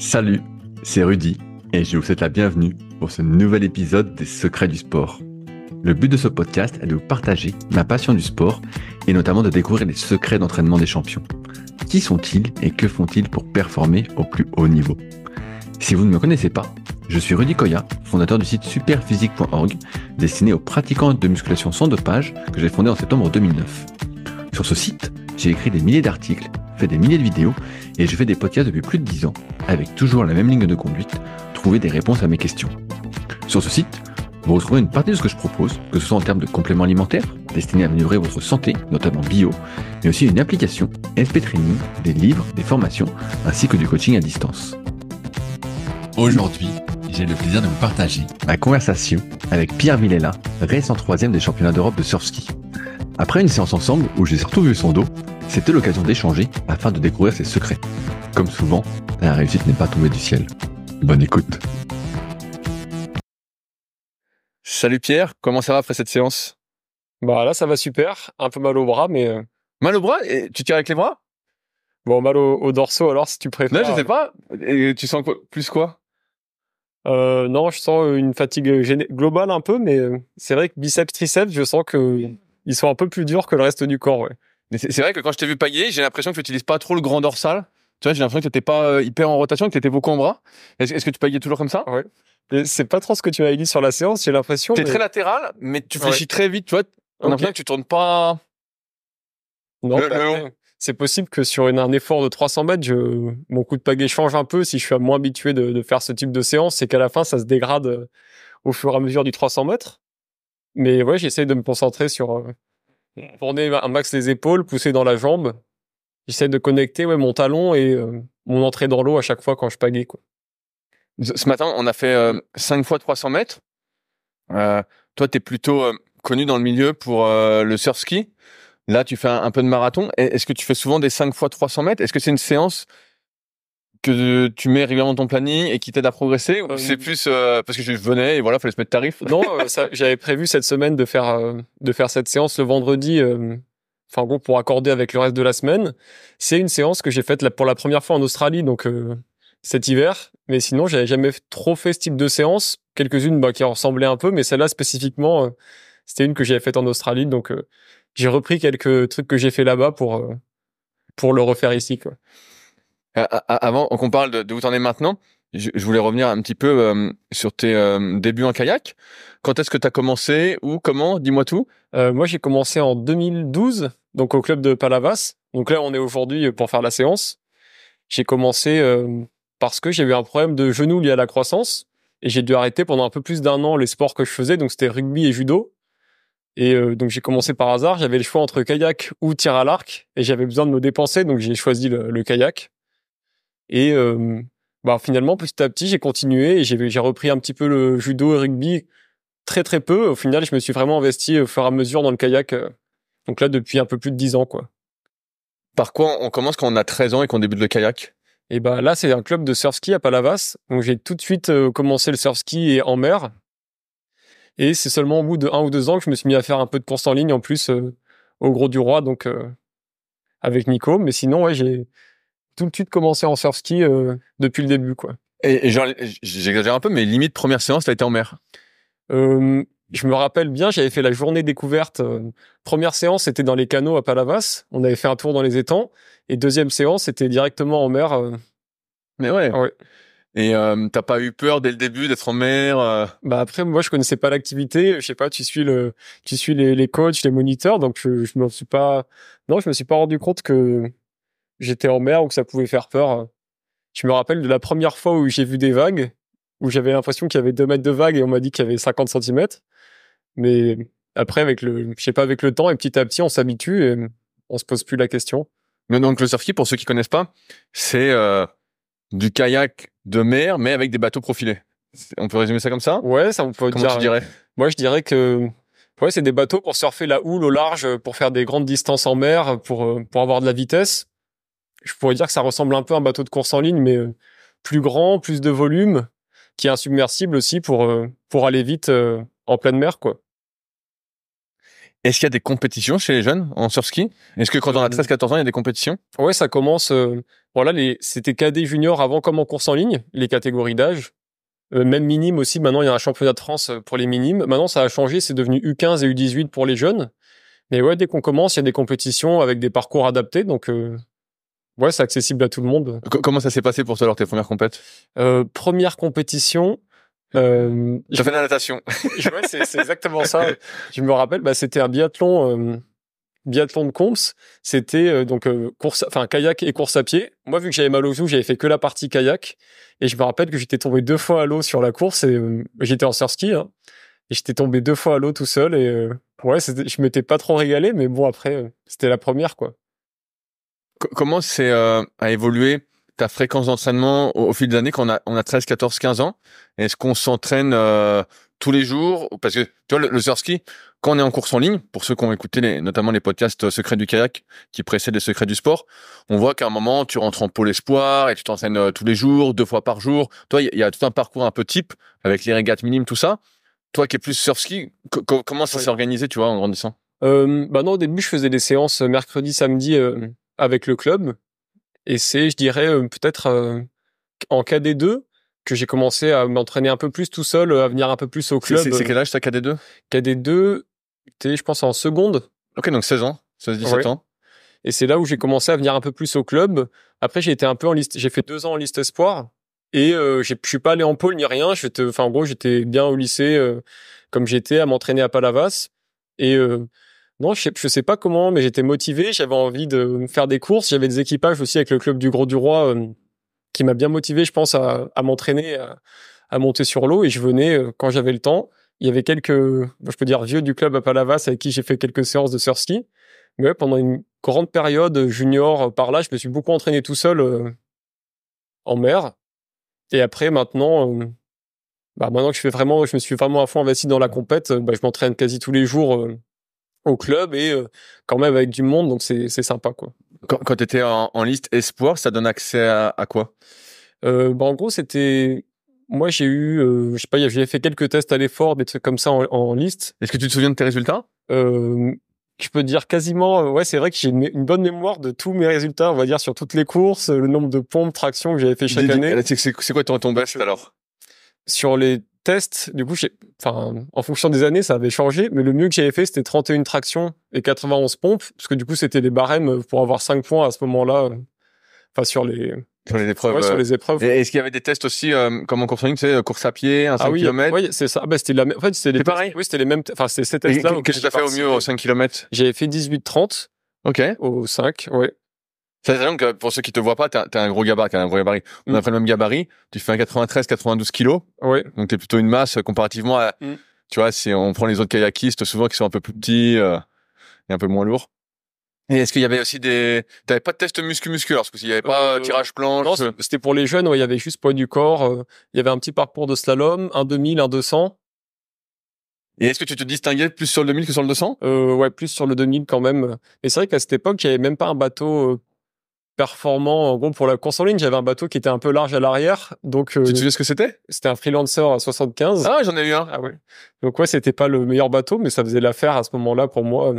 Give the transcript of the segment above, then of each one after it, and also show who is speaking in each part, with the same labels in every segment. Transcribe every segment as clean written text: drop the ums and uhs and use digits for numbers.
Speaker 1: Salut, c'est Rudy et je vous souhaite la bienvenue pour ce nouvel épisode des Secrets du sport. Le but de ce podcast est de vous partager ma passion du sport et notamment de découvrir les secrets d'entraînement des champions. Qui sont-ils et que font-ils pour performer au plus haut niveau? Si vous ne me connaissez pas, je suis Rudy Koya, fondateur du site superphysique.org, destiné aux pratiquants de musculation sans dopage que j'ai fondé en septembre 2009. Sur ce site, j'ai écrit des milliers d'articles, fait des milliers de vidéos et je fais des podcasts depuis plus de 10 ans, avec toujours la même ligne de conduite, trouver des réponses à mes questions. Sur ce site, vous retrouverez une partie de ce que je propose, que ce soit en termes de compléments alimentaires, destinés à améliorer votre santé, notamment bio, mais aussi une application, SP Training, des livres, des formations, ainsi que du coaching à distance. Aujourd'hui, j'ai le plaisir de vous partager ma conversation avec Pierre Villela, récent 3e des championnats d'Europe de surf ski. Après une séance ensemble où j'ai surtout vu son dos, c'était l'occasion d'échanger afin de découvrir ses secrets. Comme souvent, la réussite n'est pas tombée du ciel. Bonne écoute. Salut Pierre, comment ça va après cette séance?
Speaker 2: Bah là, ça va super. Un peu mal au bras, mais
Speaker 1: Mal au bras? Et tu tires avec les bras?
Speaker 2: bon, mal au dorsaux alors, si tu préfères.
Speaker 1: Non, je sais pas. Et tu sens plus quoi?
Speaker 2: Non, je sens une fatigue globale un peu, mais c'est vrai que biceps, triceps, je sens que ils sont un peu plus durs que le reste du corps, ouais.
Speaker 1: Mais c'est vrai que quand je t'ai vu pailler, j'ai l'impression que tu n'utilises pas trop le grand dorsal. Tu vois, j'ai l'impression que tu n'étais pas hyper en rotation, que tu étais beaucoup en bras. Est-ce que tu paillais toujours comme ça?
Speaker 2: Ouais. Et c'est pas trop ce que tu m'avais dit sur la séance, j'ai l'impression.
Speaker 1: Tu es
Speaker 2: Mais...
Speaker 1: très latéral, mais tu
Speaker 2: Ouais.
Speaker 1: fléchis très vite, tu vois. On a l'impression que tu tournes pas.
Speaker 2: Non,
Speaker 1: Le long.
Speaker 2: après, c'est possible que sur un effort de 300 mètres, mon coup de pagaie change un peu si je suis moins habitué de faire ce type de séance, c'est qu'à la fin, ça se dégrade au fur et à mesure du 300 mètres. Mais ouais, j'essaie de me concentrer sur tourner un max les épaules, pousser dans la jambe. J'essaie de connecter mon talon et mon entrée dans l'eau à chaque fois quand je pagaie, quoi.
Speaker 1: Ce matin, on a fait 5 fois 300 mètres. Toi, tu es plutôt connu dans le milieu pour le surf ski. Là, tu fais un peu de marathon. Est-ce que tu fais souvent des 5 fois 300 mètres? Est-ce que c'est une séance que tu mets régulièrement dans ton planning et qui t'aide à progresser? Ou c'est plus parce que je venais et voilà, fallait se mettre tarif?
Speaker 2: Non, j'avais prévu cette semaine de faire cette séance le vendredi, enfin bon, pour accorder avec le reste de la semaine. C'est une séance que j'ai faite pour la première fois en Australie, donc cet hiver. Mais sinon, j'avais jamais trop fait ce type de séance. Quelques-unes qui ressemblaient un peu, mais celle-là spécifiquement, c'était une que j'avais faite en Australie. Donc j'ai repris quelques trucs que j'ai fait là-bas pour le refaire ici, quoi.
Speaker 1: Avant qu'on parle de où t'en es maintenant, je voulais revenir un petit peu sur tes débuts en kayak. Quand est-ce que tu as commencé? Où? Comment? Dis-moi tout.
Speaker 2: Moi, j'ai commencé en 2012, donc au club de Palavas. Donc là, on est aujourd'hui pour faire la séance. J'ai commencé parce que j'ai eu un problème de genou lié à la croissance et j'ai dû arrêter pendant un peu plus d'un an les sports que je faisais. Donc c'était rugby et judo. Et donc j'ai commencé par hasard. J'avais le choix entre kayak ou tir à l'arc et j'avais besoin de me dépenser, donc j'ai choisi le kayak. Et finalement, petit à petit, j'ai continué et j'ai repris un petit peu le judo et rugby très très peu. Au final, je me suis vraiment investi au fur et à mesure dans le kayak. Donc là, depuis un peu plus de 10 ans, quoi.
Speaker 1: Par quoi on commence quand on a 13 ans et qu'on débute le kayak?
Speaker 2: Et là, c'est un club de surf ski à Palavas. Donc j'ai tout de suite commencé le surf ski et en mer. Et c'est seulement au bout de 1 ou 2 ans que je me suis mis à faire un peu de course en ligne en plus au Gros du Roi, donc avec Nico. Mais sinon, ouais, j'ai tout de suite commencé en surf ski depuis le début, quoi.
Speaker 1: Et genre, j'exagère un peu, mais limite première séance, t'as été en mer.
Speaker 2: Je me rappelle bien, j'avais fait la journée découverte. Première séance, c'était dans les canaux à Palavas. On avait fait un tour dans les étangs. Et deuxième séance, c'était directement en mer.
Speaker 1: Mais ouais.
Speaker 2: Ouais.
Speaker 1: Et t'as pas eu peur dès le début d'être en mer?
Speaker 2: Après, moi, je connaissais pas l'activité. Je sais pas, tu suis les coachs, les moniteurs. Donc, je me suis pas rendu compte que j'étais en mer ou que ça pouvait faire peur. Je me rappelle de la première fois où j'ai vu des vagues, où j'avais l'impression qu'il y avait 2 mètres de vagues et on m'a dit qu'il y avait 50 centimètres. Mais après, avec le temps et petit à petit, on s'habitue et on se pose plus la question.
Speaker 1: Mais donc le surf ski, pour ceux qui connaissent pas, c'est du kayak de mer, mais avec des bateaux profilés. On peut résumer ça comme ça?
Speaker 2: Ouais, ça on peut
Speaker 1: Comment
Speaker 2: dire.
Speaker 1: tu dirais?
Speaker 2: Moi, je dirais que ouais, c'est des bateaux pour surfer la houle au large, pour faire des grandes distances en mer, pour avoir de la vitesse. Je pourrais dire que ça ressemble un peu à un bateau de course en ligne, mais plus grand, plus de volume, qui est insubmersible aussi pour aller vite en pleine mer, quoi.
Speaker 1: Est-ce qu'il y a des compétitions chez les jeunes en surski? Est-ce que quand on a 13-14 ans, il y a des compétitions?
Speaker 2: Ouais, ça commence. Voilà, c'était cadet junior avant comme en course en ligne, les catégories d'âge. Même minime aussi. Maintenant, il y a un championnat de France pour les minimes. Maintenant, ça a changé. C'est devenu U15 et U18 pour les jeunes. Mais ouais, dès qu'on commence, il y a des compétitions avec des parcours adaptés. Donc, ouais, c'est accessible à tout le monde.
Speaker 1: Comment ça s'est passé pour toi, alors, tes premières compètes?
Speaker 2: Première compétition.
Speaker 1: J'ai fait de la natation.
Speaker 2: Ouais, c'est exactement ça. Je me rappelle, c'était un biathlon de Comps. C'était kayak et course à pied. Moi, vu que j'avais mal aux genoux, j'avais fait que la partie kayak. Et je me rappelle que j'étais tombé 2 fois à l'eau sur la course. Et j'étais en surski, hein, et j'étais tombé 2 fois à l'eau tout seul. Et ouais, je m'étais pas trop régalé, mais bon, après, c'était la première, quoi.
Speaker 1: Comment a évolué ta fréquence d'entraînement au fil des années quand on a 13, 14, 15 ans? Est-ce qu'on s'entraîne tous les jours? Parce que tu vois, le surski, quand on est en course en ligne, pour ceux qui ont écouté notamment les podcasts Secrets du kayak qui précèdent les Secrets du sport, on voit qu'à un moment, tu rentres en pôle espoir et tu t'entraînes tous les jours, 2 fois par jour. Toi, il y a tout un parcours un peu type avec les régates minimes, tout ça. Toi qui es plus surski, comment ça s'est organisé, tu vois, en grandissant?
Speaker 2: Non, au début, je faisais des séances mercredi, samedi avec le club. Et c'est, je dirais, peut-être en KD2 que j'ai commencé à m'entraîner un peu plus tout seul, à venir un peu plus au club.
Speaker 1: C'est quel âge ta KD2?
Speaker 2: KD2, je pense, en seconde.
Speaker 1: Ok, donc 16 ans, 16-17 ans.
Speaker 2: Et c'est là où j'ai commencé à venir un peu plus au club. Après, j'ai été un peu en liste. J'ai fait 2 ans en liste espoir. Et je suis pas allé en pôle ni rien. En gros, j'étais bien au lycée, comme j'étais, à m'entraîner à Palavas. Et non, je sais pas comment, mais j'étais motivé. J'avais envie de faire des courses. J'avais des équipages aussi avec le club du Gros du Roi, qui m'a bien motivé, je pense, à m'entraîner, à monter sur l'eau. Et je venais quand j'avais le temps. Il y avait quelques, je peux dire, vieux du club à Palavas avec qui j'ai fait quelques séances de surski. Mais ouais, pendant une grande période junior par là, je me suis beaucoup entraîné tout seul en mer. Et après, maintenant que je me suis vraiment à fond investi dans la compète, je m'entraîne quasi tous les jours au club et quand même avec du monde, donc c'est sympa, quoi.
Speaker 1: Quand tu étais en liste espoir, ça donne accès à quoi?
Speaker 2: En gros, moi, j'ai eu, je sais pas, j'ai fait quelques tests à l'effort, des trucs comme ça en liste.
Speaker 1: Est-ce que tu te souviens de tes résultats?
Speaker 2: Je peux dire quasiment, ouais, c'est vrai que j'ai une bonne mémoire de tous mes résultats, on va dire, sur toutes les courses, le nombre de pompes, tractions que j'avais fait chaque année.
Speaker 1: C'est quoi ton best alors?
Speaker 2: Sur les tests, du coup, en fonction des années, ça avait changé, mais le mieux que j'avais fait, c'était 31 tractions et 91 pompes, parce que du coup, c'était les barèmes pour avoir 5 points à ce moment-là, sur les
Speaker 1: épreuves.
Speaker 2: Ouais, sur les épreuves.
Speaker 1: Et est-ce qu'il y avait des tests aussi, comme en course en ligne, tu sais, course à pied, 5 km?
Speaker 2: Oui, c'est ça. C'était en fait, c'était
Speaker 1: pareil?
Speaker 2: Oui, c'était les mêmes, c'était ces tests-là.
Speaker 1: Qu'est-ce que tu as fait au mieux au 5 km?
Speaker 2: J'avais fait 18-30.
Speaker 1: Ok.
Speaker 2: Au 5, ouais.
Speaker 1: C'est donc, pour ceux qui te voient pas, t'as un gros gabarit, On a fait le même gabarit. Tu fais un 93-92 kilos.
Speaker 2: Ouais.
Speaker 1: Donc t'es plutôt une masse comparativement à, tu vois, si on prend les autres kayakistes, souvent qui sont un peu plus petits, et un peu moins lourds. Et est-ce qu'il y avait aussi t'avais pas de test muscu-muscu, parce qu'il y avait pas tirage planche?
Speaker 2: Non, c'était pour les jeunes, ouais, il y avait juste poids du corps, il y avait un petit parcours de slalom, un 2000, un 200.
Speaker 1: Et est-ce que tu te distinguais plus sur le 2000 que sur le 200?
Speaker 2: Ouais, plus sur le 2000 quand même. Et c'est vrai qu'à cette époque, il y avait même pas un bateau performant. En gros, pour la course en ligne, j'avais un bateau qui était un peu large à l'arrière. Donc,
Speaker 1: tu te souviens ce que c'était?
Speaker 2: C'était un Freelancer à 75.
Speaker 1: Ah, j'en ai eu un.
Speaker 2: Ah ouais. Donc ouais, c'était pas le meilleur bateau, mais ça faisait l'affaire à ce moment-là pour moi.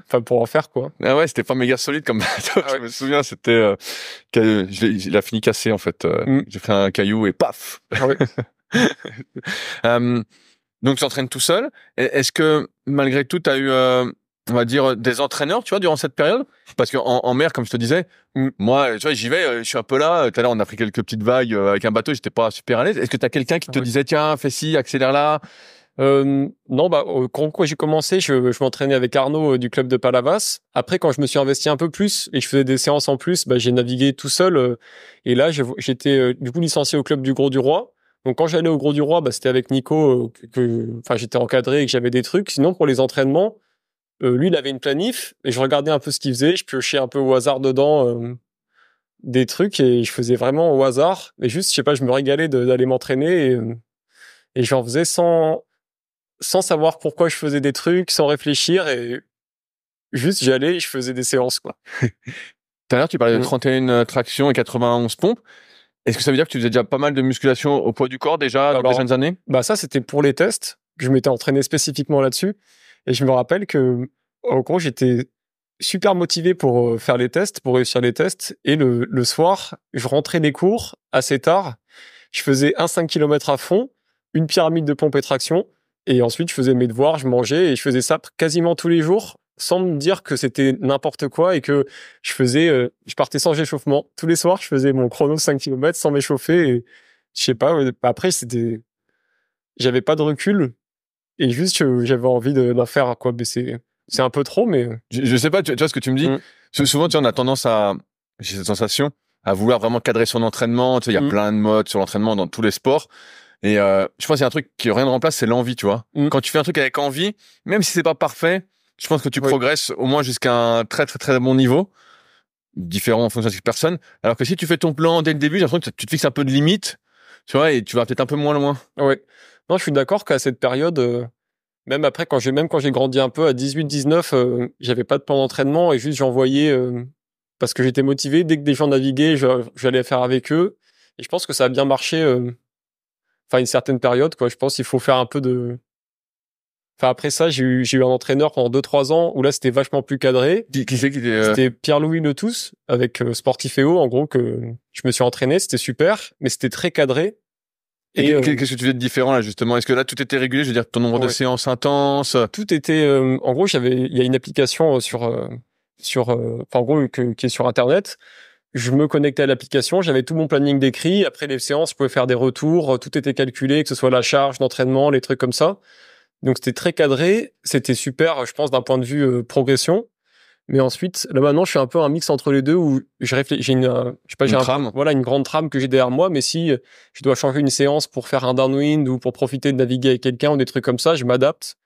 Speaker 2: Enfin, pour en faire, quoi.
Speaker 1: Ah ouais, c'était pas méga solide comme bateau. Je me souviens, c'était, il a fini cassé, en fait. J'ai fait un caillou et paf!
Speaker 2: Ah ouais.
Speaker 1: Donc, tu t'entraînes tout seul. Est-ce que, malgré tout, tu as eu, on va dire, des entraîneurs, tu vois, durant cette période? Parce qu'en mer, comme je te disais, moi, tu vois, j'y vais, je suis un peu là. Tout à l'heure, on a pris quelques petites vagues avec un bateau, j'étais pas super à l'aise. Est-ce que tu as quelqu'un qui te disait, tiens, fais ci, accélère là?
Speaker 2: Non, quand j'ai commencé, je m'entraînais avec Arnaud du club de Palavas. Après, quand je me suis investi un peu plus et que je faisais des séances en plus, j'ai navigué tout seul. Et là, j'étais du coup licencié au club du Gros du Roi. Donc, quand j'allais au Gros du Roi, c'était avec Nico j'étais encadré et que j'avais des trucs. Sinon, pour les entraînements, lui, il avait une planif et je regardais un peu ce qu'il faisait. Je piochais un peu au hasard dedans des trucs et je faisais vraiment au hasard. Et juste, je sais pas, je me régalais d'aller m'entraîner et j'en faisais sans savoir pourquoi je faisais des trucs, sans réfléchir, et juste j'allais et je faisais des séances, quoi.
Speaker 1: Tout à l'heure, tu parlais de 31 tractions et 91 pompes. Est-ce que ça veut dire que tu faisais déjà pas mal de musculation au poids du corps déjà dans les jeunes années?
Speaker 2: Ça, c'était pour les tests, que je m'étais entraîné spécifiquement là-dessus. Et je me rappelle que, en gros, j'étais super motivé pour faire les tests, pour réussir les tests. Et le soir, je rentrais des cours assez tard. Je faisais un 5 km à fond, une pyramide de pompe et traction. Et ensuite, je faisais mes devoirs, je mangeais et je faisais ça quasiment tous les jours sans me dire que c'était n'importe quoi et que je partais sans échauffement. Tous les soirs, je faisais mon chrono 5 km sans m'échauffer et je sais pas, après, j'avais pas de recul et juste, j'avais envie d'en faire, quoi. Mais c'est un peu trop, mais.
Speaker 1: Je sais pas, tu vois ce que tu me dis. Souvent, tu vois, on a tendance j'ai cette sensation, à vouloir vraiment cadrer son entraînement. Tu sais, il y a plein de modes sur l'entraînement dans tous les sports. Et je pense qu'il y a un truc qui rien ne remplace, c'est l'envie, tu vois. Quand tu fais un truc avec envie, même si c'est pas parfait, je pense que tu progresses au moins jusqu'à un très très très bon niveau, différent en fonction de chaque personne. Alors que si tu fais ton plan dès le début, j'ai l'impression que tu te fixes un peu de limites, tu vois, et tu vas peut-être un peu moins loin.
Speaker 2: Ouais. Non, je suis d'accord qu'à cette période, même après, quand j'ai grandi un peu à 18-19, j'avais pas de plan d'entraînement et juste j'envoyais parce que j'étais motivé. Dès que des gens naviguaient, j'allais faire avec eux. Et je pense que ça a bien marché. Une certaine période, quoi. Je pense qu'il faut faire un peu de. Après ça, j'ai eu un entraîneur pendant 2-3 ans où là, c'était vachement plus cadré.
Speaker 1: Qui c'est qui était
Speaker 2: C'était Pierre-Louis Letous avec Sportiféo, en gros, que je me suis entraîné. C'était super, mais c'était très cadré.
Speaker 1: Et qu'est-ce que tu faisais de différent, là, justement? Est-ce que là, tout était régulé? Je veux dire, ton nombre de séances intenses?
Speaker 2: Tout était, en gros, il y a une application en gros, qui est sur Internet. Je me connectais à l'application, j'avais tout mon planning décrit. Après les séances, je pouvais faire des retours, tout était calculé, que ce soit la charge d'entraînement, les trucs comme ça. Donc c'était très cadré, c'était super, je pense, d'un point de vue progression. Mais ensuite, là maintenant, je suis un peu un mix entre les deux où je réfléchis, j'ai une grande trame que j'ai derrière moi. Mais si je dois changer une séance pour faire un downwind ou pour profiter de naviguer avec quelqu'un ou des trucs comme ça, je m'adapte.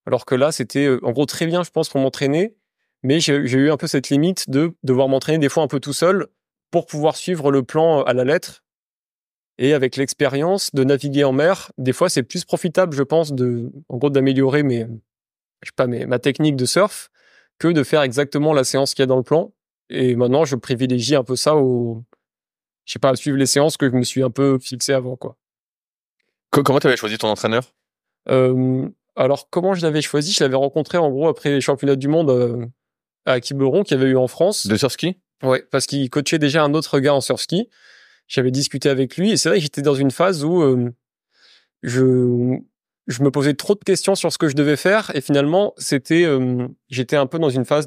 Speaker 2: Alors que là, c'était en gros très bien, je pense, pour m'entraîner. Mais j'ai eu un peu cette limite de devoir m'entraîner des fois un peu tout seul pour pouvoir suivre le plan à la lettre. Et avec l'expérience de naviguer en mer, des fois, c'est plus profitable, je pense, en gros, d'améliorer ma technique de surf que de faire exactement la séance qu'il y a dans le plan. Et maintenant, je privilégie un peu ça à suivre les séances que je me suis un peu fixé avant, quoi.
Speaker 1: Comment tu avais choisi ton entraîneur?
Speaker 2: Alors, comment je l'avais choisi? Je l'avais rencontré, en gros, après les championnats du monde à Quiberon qu'il y avait eu en France.
Speaker 1: De surf-ski?
Speaker 2: Ouais, parce qu'il coachait déjà un autre gars en surf-ski. J'avais discuté avec lui et c'est vrai que j'étais dans une phase où je me posais trop de questions sur ce que je devais faire et finalement j'étais un peu dans une phase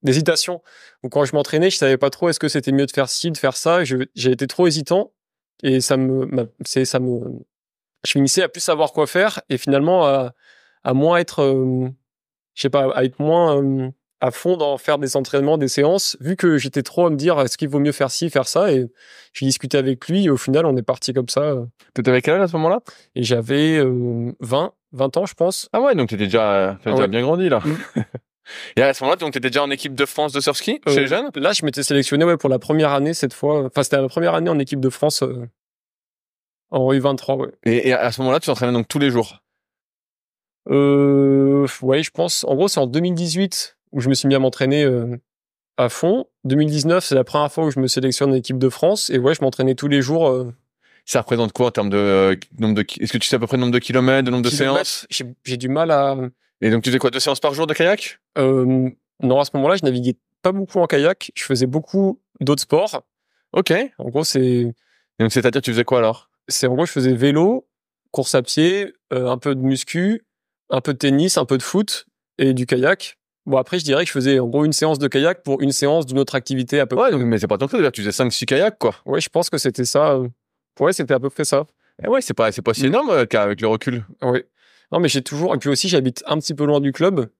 Speaker 2: d'hésitation où quand je m'entraînais, je savais pas trop est-ce que c'était mieux de faire ci, de faire ça. J'ai été trop hésitant et je finissais à plus savoir quoi faire et finalement à moins être à être moins à fond dans faire des entraînements, des séances, vu que j'étais trop à me dire est-ce qu'il vaut mieux faire ci, faire ça, et j'ai discuté avec lui, et au final, on est parti comme ça.
Speaker 1: T'étais quel âge à ce moment-là?
Speaker 2: Et j'avais 20 ans, je pense.
Speaker 1: Ah ouais, donc t'étais déjà bien grandi, là. Et à ce moment-là, donc t'étais déjà en équipe de France de surf-ski, chez les jeunes?
Speaker 2: Là, je m'étais sélectionné pour la première année cette fois. Enfin, c'était la première année en équipe de France en U23, ouais.
Speaker 1: Et à ce moment-là, tu t'entraînais donc tous les jours?
Speaker 2: Ouais, je pense. En gros, c'est en 2018 où je me suis mis à m'entraîner à fond. 2019, c'est la première fois où je me sélectionne en équipe de France. Et ouais, je m'entraînais tous les jours.
Speaker 1: Ça représente quoi en termes de nombre de... Est-ce que tu sais à peu près le nombre de kilomètres, le nombre de séances?
Speaker 2: J'ai du mal à...
Speaker 1: Et donc, tu faisais quoi, 2 séances par jour de kayak?
Speaker 2: Non, à ce moment-là, je naviguais pas beaucoup en kayak. Je faisais beaucoup d'autres sports.
Speaker 1: Ok.
Speaker 2: En gros, c'est...
Speaker 1: Donc, c'est-à-dire, tu faisais quoi alors?
Speaker 2: En gros, je faisais vélo, course à pied, un peu de muscu, un peu de tennis, un peu de foot et du kayak. Bon, après, je dirais que je faisais en gros une séance de kayak pour une séance d'une autre activité à peu près.
Speaker 1: Ouais, mais c'est pas tant que ça, tu faisais 5-6 kayaks, quoi.
Speaker 2: Ouais, je pense que c'était ça. Ouais, c'était à peu près ça.
Speaker 1: Et ouais, c'est pas si énorme avec le recul.
Speaker 2: Ouais. Non, mais j'ai toujours... Et puis aussi, j'habite un petit peu loin du club,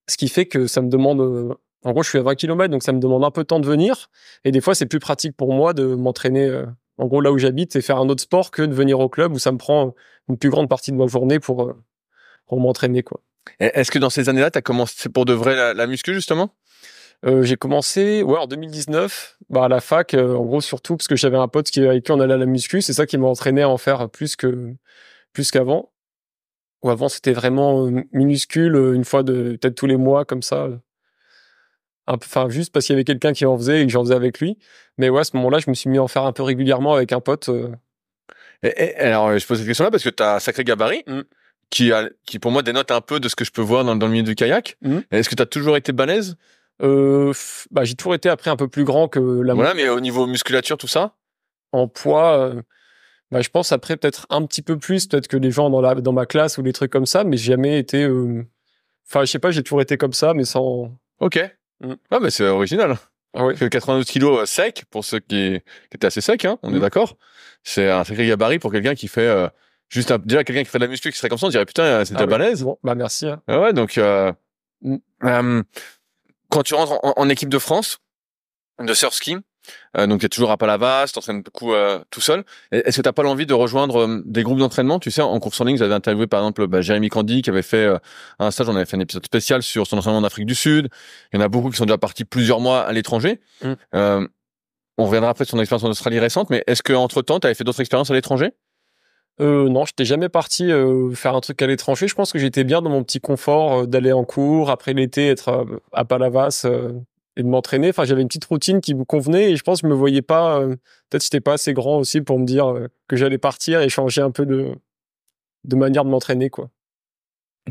Speaker 2: ce qui fait que ça me demande... En gros, je suis à 20 km, donc ça me demande un peu de temps de venir. Et des fois, c'est plus pratique pour moi de m'entraîner... en gros, là où j'habite, et faire un autre sport que de venir au club où ça me prend une plus grande partie de ma journée pour m'entraîner, quoi.
Speaker 1: Est-ce que dans ces années-là, t'as commencé pour de vrai la muscu, justement?
Speaker 2: J'ai commencé en 2019 à la fac, en gros surtout parce que j'avais un pote avec qui on allait à la muscu. C'est ça qui m'a entraîné à en faire plus qu'avant. Ou avant, c'était vraiment minuscule, une fois peut-être tous les mois comme ça. Enfin, juste parce qu'il y avait quelqu'un qui en faisait et que j'en faisais avec lui. Mais ouais, à ce moment-là, je me suis mis à en faire un peu régulièrement avec un pote.
Speaker 1: Alors, je pose cette question-là parce que t'as un sacré gabarit. qui pour moi dénote un peu de ce que je peux voir dans le milieu du kayak. Est-ce que tu as toujours été balèze?
Speaker 2: J'ai toujours été après un peu plus grand que la
Speaker 1: Voilà, mais au niveau musculature, tout ça?
Speaker 2: En poids, je pense après peut-être un petit peu plus, peut-être que les gens dans ma classe ou les trucs comme ça, mais j'ai jamais été... Enfin, je sais pas, j'ai toujours été comme ça, mais sans...
Speaker 1: Ok. Ah, mais c'est original.
Speaker 2: Ah ouais.
Speaker 1: Parce que 92 kilos sec, pour ceux qui étaient assez secs, hein, on est d'accord. C'est un sacré gabarit pour quelqu'un qui fait déjà quelqu'un qui fait de la muscu qui serait comme ça, on dirait putain, c'est déjà balèze.
Speaker 2: Bon, merci. Hein.
Speaker 1: Ah ouais, donc quand tu rentres en équipe de France de surf-ski, donc tu es toujours à Palavas, t'entraînes beaucoup tout seul. Est-ce que t'as pas l'envie de rejoindre des groupes d'entraînement? Tu sais, en course en ligne, j'avais interviewé par exemple Jérémy Candy qui avait fait un stage, on avait fait un épisode spécial sur son entraînement en Afrique du Sud. Il y en a beaucoup qui sont déjà partis plusieurs mois à l'étranger. On reviendra après sur son expérience en Australie récente, mais est-ce que entre temps, tu avais fait d'autres expériences à l'étranger?
Speaker 2: Non, j'étais jamais parti faire un truc à l'étranger. Je pense que j'étais bien dans mon petit confort d'aller en cours, après l'été être à Palavas et de m'entraîner. Enfin, j'avais une petite routine qui me convenait et je pense que je me voyais pas. Peut-être que j'étais pas assez grand aussi pour me dire que j'allais partir et changer un peu de manière de m'entraîner, quoi.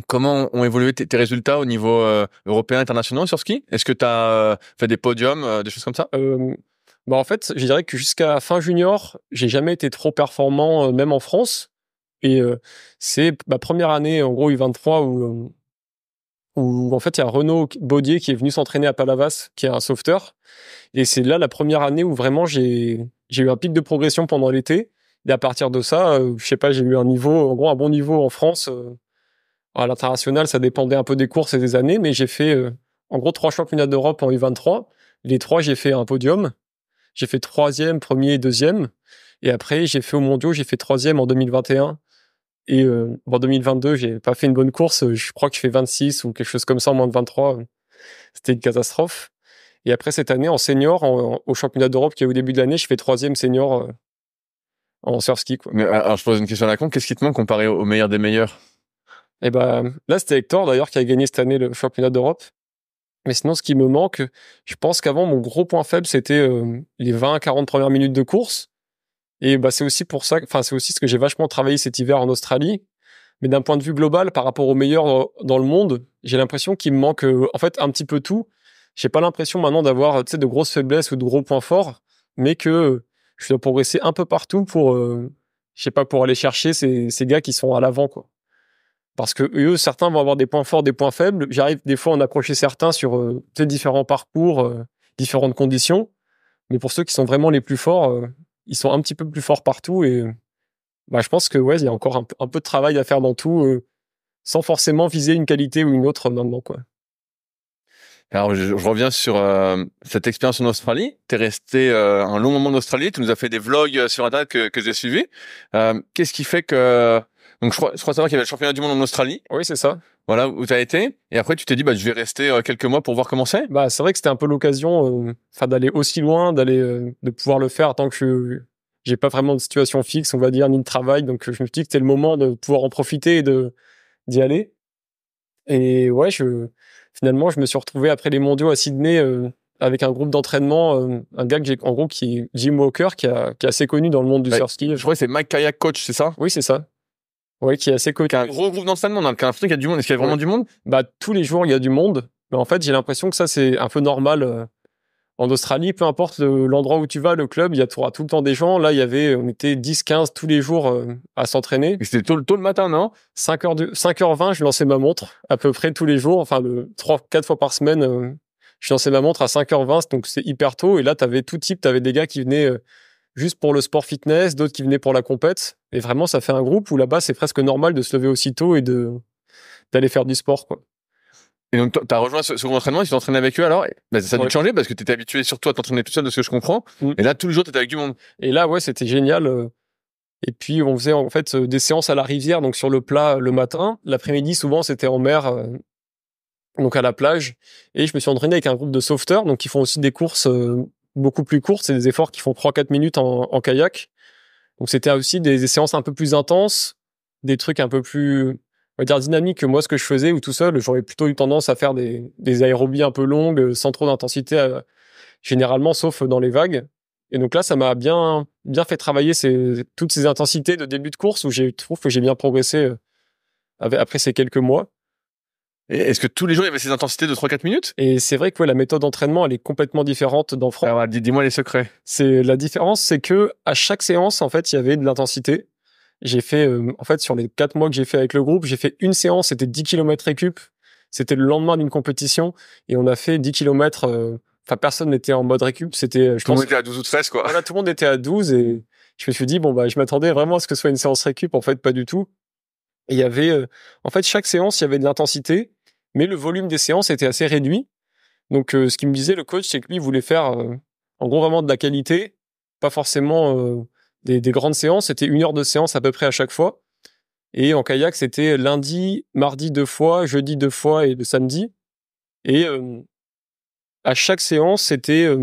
Speaker 1: Comment ont évolué tes résultats au niveau européen, international sur ski? Est-ce que tu as fait des podiums, des choses comme ça?
Speaker 2: En fait, je dirais que jusqu'à fin junior, j'ai jamais été trop performant, même en France. Et c'est ma première année, en gros, U23, où en fait, il y a Renaud Baudier qui est venu s'entraîner à Palavas, qui est un sauveteur. Et c'est là la première année où vraiment j'ai eu un pic de progression pendant l'été. Et à partir de ça, je sais pas, j'ai eu un niveau, en gros, un bon niveau en France. À l'international, ça dépendait un peu des courses et des années, mais j'ai fait, en gros, 3 championnats d'Europe en U23. Les 3, j'ai fait un podium. J'ai fait 3e, 1er et 2e. Et après, j'ai fait au mondiaux, j'ai fait 3e en 2021. Et en 2022, j'ai pas fait une bonne course. Je crois que je fais 26 ou quelque chose comme ça en moins de 23. C'était une catastrophe. Et après, cette année, en senior, au championnat d'Europe qui est au début de l'année, je fais 3e senior en surf-ski, quoi.
Speaker 1: Mais alors, je pose une question à la con. Qu'est-ce qui te manque comparé au meilleur des meilleurs?
Speaker 2: Et là, c'était Hector, d'ailleurs, qui a gagné cette année le championnat d'Europe. Mais sinon, ce qui me manque, je pense qu'avant, mon gros point faible, c'était les 20-40 premières minutes de course. Et c'est aussi pour ça, enfin, c'est aussi ce que j'ai vachement travaillé cet hiver en Australie. Mais d'un point de vue global, par rapport aux meilleurs dans le monde, j'ai l'impression qu'il me manque, en fait, un petit peu tout. J'ai pas l'impression maintenant d'avoir, de grosses faiblesses ou de gros points forts, mais que je dois progresser un peu partout pour, je sais pas, pour aller chercher ces gars qui sont à l'avant, quoi. Parce que eux, certains vont avoir des points forts, des points faibles. J'arrive des fois à en accrocher certains sur différents parcours, différentes conditions. Mais pour ceux qui sont vraiment les plus forts, ils sont un petit peu plus forts partout. Et je pense que il y a encore un peu de travail à faire dans tout, sans forcément viser une qualité ou une autre maintenant, quoi.
Speaker 1: Alors, je reviens sur cette expérience en Australie. Tu es resté un long moment en Australie. Tu nous as fait des vlogs sur Internet que j'ai suivis. Qu'est-ce qui fait que... Donc, je crois savoir qu'il y avait le championnat du monde en Australie.
Speaker 2: Oui, c'est ça.
Speaker 1: Voilà, où tu as été. Et après, tu t'es dit, je vais rester quelques mois pour voir comment c'est.
Speaker 2: C'est vrai que c'était un peu l'occasion d'aller aussi loin, de pouvoir le faire tant que j'ai pas vraiment de situation fixe, on va dire, ni de travail. Donc, je me suis dit que c'était le moment de pouvoir en profiter et d'y aller. Et ouais, finalement, je me suis retrouvé après les mondiaux à Sydney avec un groupe d'entraînement, un gars qui est Jim Walker, qui est assez connu dans le monde du surf-ski.
Speaker 1: Je crois que c'est Mike Kayak Coach, c'est ça?
Speaker 2: Oui, c'est ça. Ouais, qui est assez connu.
Speaker 1: Qui a un gros groupe d'entraînement. On a l'impression qu'il y a du monde. Est-ce qu'il y a vraiment du monde?
Speaker 2: Tous les jours, il y a du monde. Mais en fait, j'ai l'impression que ça, c'est un peu normal. En Australie, peu importe l'endroit où tu vas, le club, tu auras tout le temps des gens. Là, on était 10-15 tous les jours à s'entraîner.
Speaker 1: Et c'était tôt le matin, non?
Speaker 2: 5h20, je lançais ma montre à peu près tous les jours. Enfin, 3-4 fois par semaine, je lançais ma montre à 5h20. Donc, c'est hyper tôt. Et là, t'avais tout type. T'avais des gars qui venaient juste pour le sport fitness, d'autres qui venaient pour la compète. Et vraiment, ça fait un groupe où là-bas, c'est presque normal de se lever aussitôt et d'aller faire du sport, quoi.
Speaker 1: Et donc, tu as rejoint ce groupe d'entraînement et tu t'entraînes avec eux alors? Ça a dû te changer parce que tu étais habitué surtout à t'entraîner tout seul de ce que je comprends. Et là, tous les jours, tu étais avec du monde.
Speaker 2: Et là, ouais, c'était génial. Et puis, on faisait en fait des séances à la rivière, donc sur le plat le matin. L'après-midi, souvent, c'était en mer, donc à la plage. Et je me suis entraîné avec un groupe de sauveteurs, donc qui font aussi des courses beaucoup plus courtes. C'est des efforts qui font 3-4 minutes en kayak. Donc, c'était aussi des séances un peu plus intenses, des trucs un peu plus, on va dire, dynamiques que moi, ce que je faisais, ou tout seul, j'aurais plutôt eu tendance à faire des aérobies un peu longues, sans trop d'intensité, généralement, sauf dans les vagues. Et donc là, ça m'a bien fait travailler toutes ces intensités de début de course où je trouve que j'ai bien progressé après ces quelques mois.
Speaker 1: Et est-ce que tous les jours, il y avait ces intensités de 3-4 minutes?
Speaker 2: Et c'est vrai que la méthode d'entraînement, elle est complètement différente dans France.
Speaker 1: Alors, dis-moi les secrets.
Speaker 2: La différence, c'est que à chaque séance, en fait, il y avait de l'intensité. J'ai fait, en fait, sur les 4 mois que j'ai fait avec le groupe, j'ai fait une séance, c'était 10 km récup. C'était le lendemain d'une compétition et on a fait 10 km. Enfin, personne n'était en mode récup. C'était,
Speaker 1: tout le monde était à 12 ou 13, quoi.
Speaker 2: Voilà, tout le monde était à 12 et je me suis dit, bon, bah, je m'attendais vraiment à ce que ce soit une séance récup. En fait, pas du tout. Et il y avait, en fait, chaque séance, il y avait de l'intensité, mais le volume des séances était assez réduit. Donc, ce qu'il me disait, le coach, c'est que lui, il voulait faire, en gros, vraiment de la qualité, pas forcément des grandes séances. C'était 1 heure de séance à peu près à chaque fois. Et en kayak, c'était lundi, mardi 2 fois, jeudi 2 fois et le samedi. Et à chaque séance, c'était...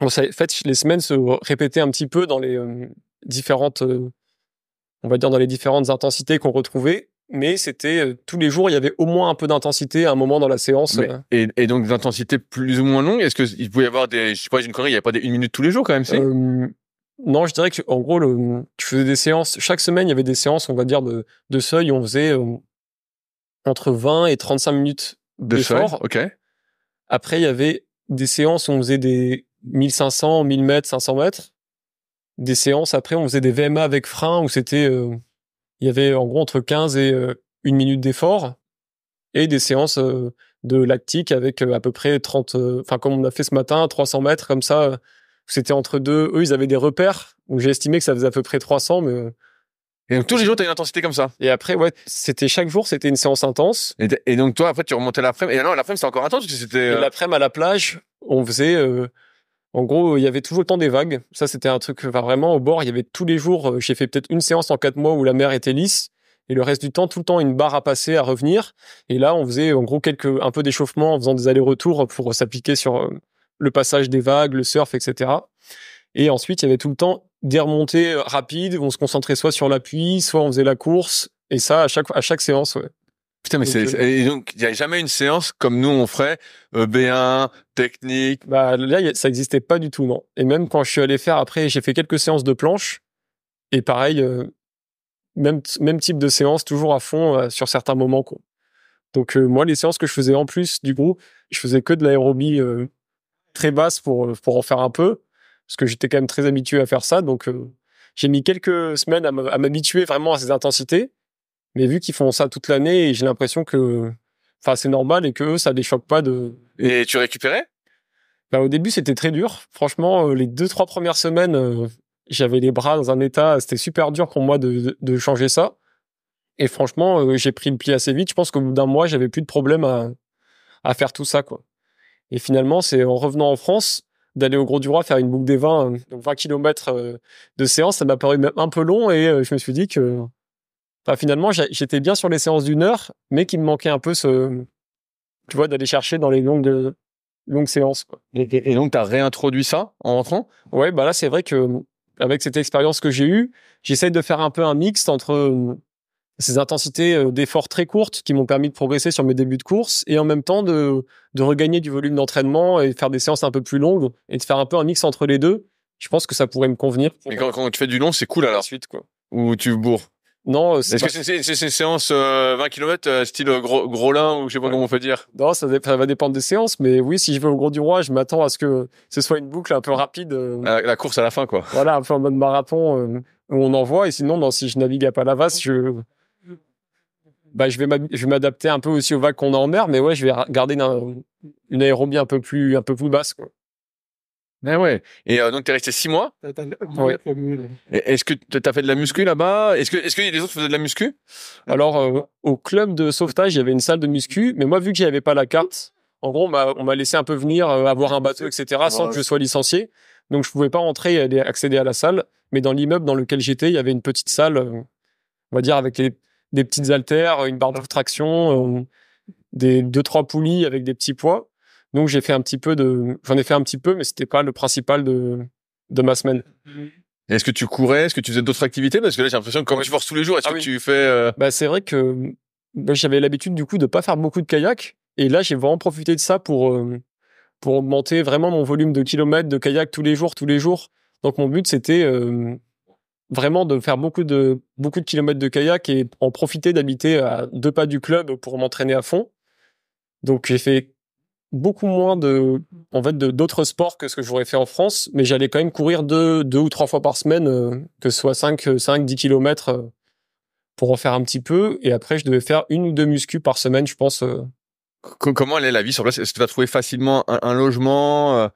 Speaker 2: en fait, les semaines se répétaient un petit peu dans les différentes... on va dire dans les différentes intensités qu'on retrouvait. Mais c'était tous les jours, il y avait au moins un peu d'intensité à un moment dans la séance.
Speaker 1: Et donc des intensités plus ou moins longues. Est-ce qu'il pouvait y avoir des... Je sais pas, j'ai une connerie, il n'y avait pas des 1 minute tous les jours quand même, si
Speaker 2: non, je dirais que en gros, tu faisais des séances. Chaque semaine, il y avait des séances, on va dire, de seuil. On faisait entre 20 et 35 minutes d'effort.
Speaker 1: Ok.
Speaker 2: Après, il y avait des séances où on faisait des 1500, 1000 mètres, 500 mètres. Des séances, après, on faisait des VMA avec frein où c'était... il y avait en gros entre 15 et 1 minute d'effort. Et des séances de lactique avec à peu près 30... Enfin, comme on a fait ce matin, 300 mètres, comme ça... C'était entre deux. Eux, ils avaient des repères. Donc, j'ai estimé que ça faisait à peu près 300, mais...
Speaker 1: Et donc, tous les jours, t'as une intensité comme ça?
Speaker 2: Et après, ouais, c'était chaque jour, c'était une séance intense.
Speaker 1: Et donc, toi, après, tu remontais l'après-midi. Et non, l'après-midi, c'était encore intense parce que c'était...
Speaker 2: Et l'après-midi, à la plage, on faisait... en gros, il y avait toujours le temps des vagues. Ça, c'était un truc... Enfin, vraiment, au bord, il y avait tous les jours... j'ai fait peut-être une séance en 4 mois où la mer était lisse. Et le reste du temps, tout le temps, une barre à passer, à revenir. Et là, on faisait, en gros, un peu d'échauffement en faisant des allers-retours pour s'appliquer sur le passage des vagues, le surf, etc. Et ensuite, il y avait tout le temps des remontées rapides où on se concentrait soit sur l'appui, soit on faisait la course. Et ça, à chaque séance, ouais.
Speaker 1: Putain, mais donc, et donc, il n'y a jamais une séance comme nous, on ferait B1, technique.
Speaker 2: Bah, là, ça n'existait pas du tout, non. Et même quand je suis allé faire après, j'ai fait quelques séances de planche. Et pareil, même type de séance, toujours à fond sur certains moments, quoi. Donc, moi, les séances que je faisais en plus, du coup, je faisais que de l'aérobie très basse pour en faire un peu. Parce que j'étais quand même très habitué à faire ça. Donc, j'ai mis quelques semaines à m'habituer vraiment à ces intensités. Mais vu qu'ils font ça toute l'année, j'ai l'impression que c'est normal et que eux, ça les choque pas de...
Speaker 1: Et tu récupérais?
Speaker 2: Bah, au début, c'était très dur. Franchement, les 2-3 premières semaines, j'avais les bras dans un état... C'était super dur pour moi de changer ça. Et franchement, j'ai pris le pli assez vite. Je pense qu'au bout d'un mois, j'avais plus de problème à faire tout ça, quoi. Et finalement, c'est en revenant en France, d'aller au Gros du Roi faire une boucle des 20, donc 20 km de séance, ça m'a paru même un peu long et je me suis dit que finalement, j'étais bien sur les séances d'1 heure, mais qu'il me manquait un peu tu vois, d'aller chercher dans les longues séances, quoi.
Speaker 1: Et donc, tu as réintroduit ça en rentrant?
Speaker 2: Ouais, bah là, c'est vrai que avec cette expérience que j'ai eue, j'essaye de faire un peu un mix entre ces intensités d'efforts très courtes qui m'ont permis de progresser sur mes débuts de course et en même temps de regagner du volume d'entraînement et faire des séances un peu plus longues et de faire un peu un mix entre les deux. Je pense que ça pourrait me convenir.
Speaker 1: Et quand tu fais du long, c'est cool alors?
Speaker 2: Ensuite, quoi.
Speaker 1: Ou tu bourres?
Speaker 2: Non,
Speaker 1: est-ce que c'est une séance 20 km style gros lin ou je sais pas comment on peut dire?
Speaker 2: Non, ça va dépendre des séances, mais oui, si je vais au Gros du Roi, je m'attends à ce que ce soit une boucle un peu rapide.
Speaker 1: La course à la fin, quoi.
Speaker 2: Voilà, un peu en mode marathon où on envoie. Et sinon, si je navigue à Palavas, je vais m'adapter un peu aussi aux vagues qu'on a en mer, mais ouais, je vais garder une aérobie un peu plus basse, quoi.
Speaker 1: Mais ouais. Et donc, t'es resté 6 mois?
Speaker 2: Ouais.
Speaker 1: Est-ce que t'as fait de la muscu là-bas? Est-ce que les autres faisaient de la muscu?
Speaker 2: Alors, au club de sauvetage, il y avait une salle de muscu, mais moi, vu que j'y avais pas la carte, en gros, on m'a laissé un peu venir, avoir un bateau, etc., sans que je sois licencié. Donc, je pouvais pas rentrer et accéder à la salle. Mais dans l'immeuble dans lequel j'étais, il y avait une petite salle, on va dire, avec des petites haltères, une barre de traction, des 2-3 poulies avec des petits poids. Donc, j'en ai fait un petit peu, mais c'était pas le principal de ma semaine.
Speaker 1: Est-ce que tu courais? Est-ce que tu faisais d'autres activités? Parce que là, j'ai l'impression que quand tu forces tous les jours, est-ce que tu fais...
Speaker 2: C'est vrai que j'avais l'habitude, du coup, de pas faire beaucoup de kayak. Et là, j'ai vraiment profité de ça pour augmenter vraiment mon volume de kilomètres de kayak tous les jours. Donc, mon but, c'était vraiment de faire beaucoup de kilomètres de kayak et en profiter d'habiter à 2 pas du club pour m'entraîner à fond. Donc j'ai fait beaucoup moins d'autres sports que ce que j'aurais fait en France, mais j'allais quand même courir 2 ou 3 fois par semaine, que ce soit 10 kilomètres pour en faire un petit peu. Et après, je devais faire 1 ou 2 muscu par semaine, je pense.
Speaker 1: Comment elle est la vie sur place? Est-ce que tu vas trouver facilement un logement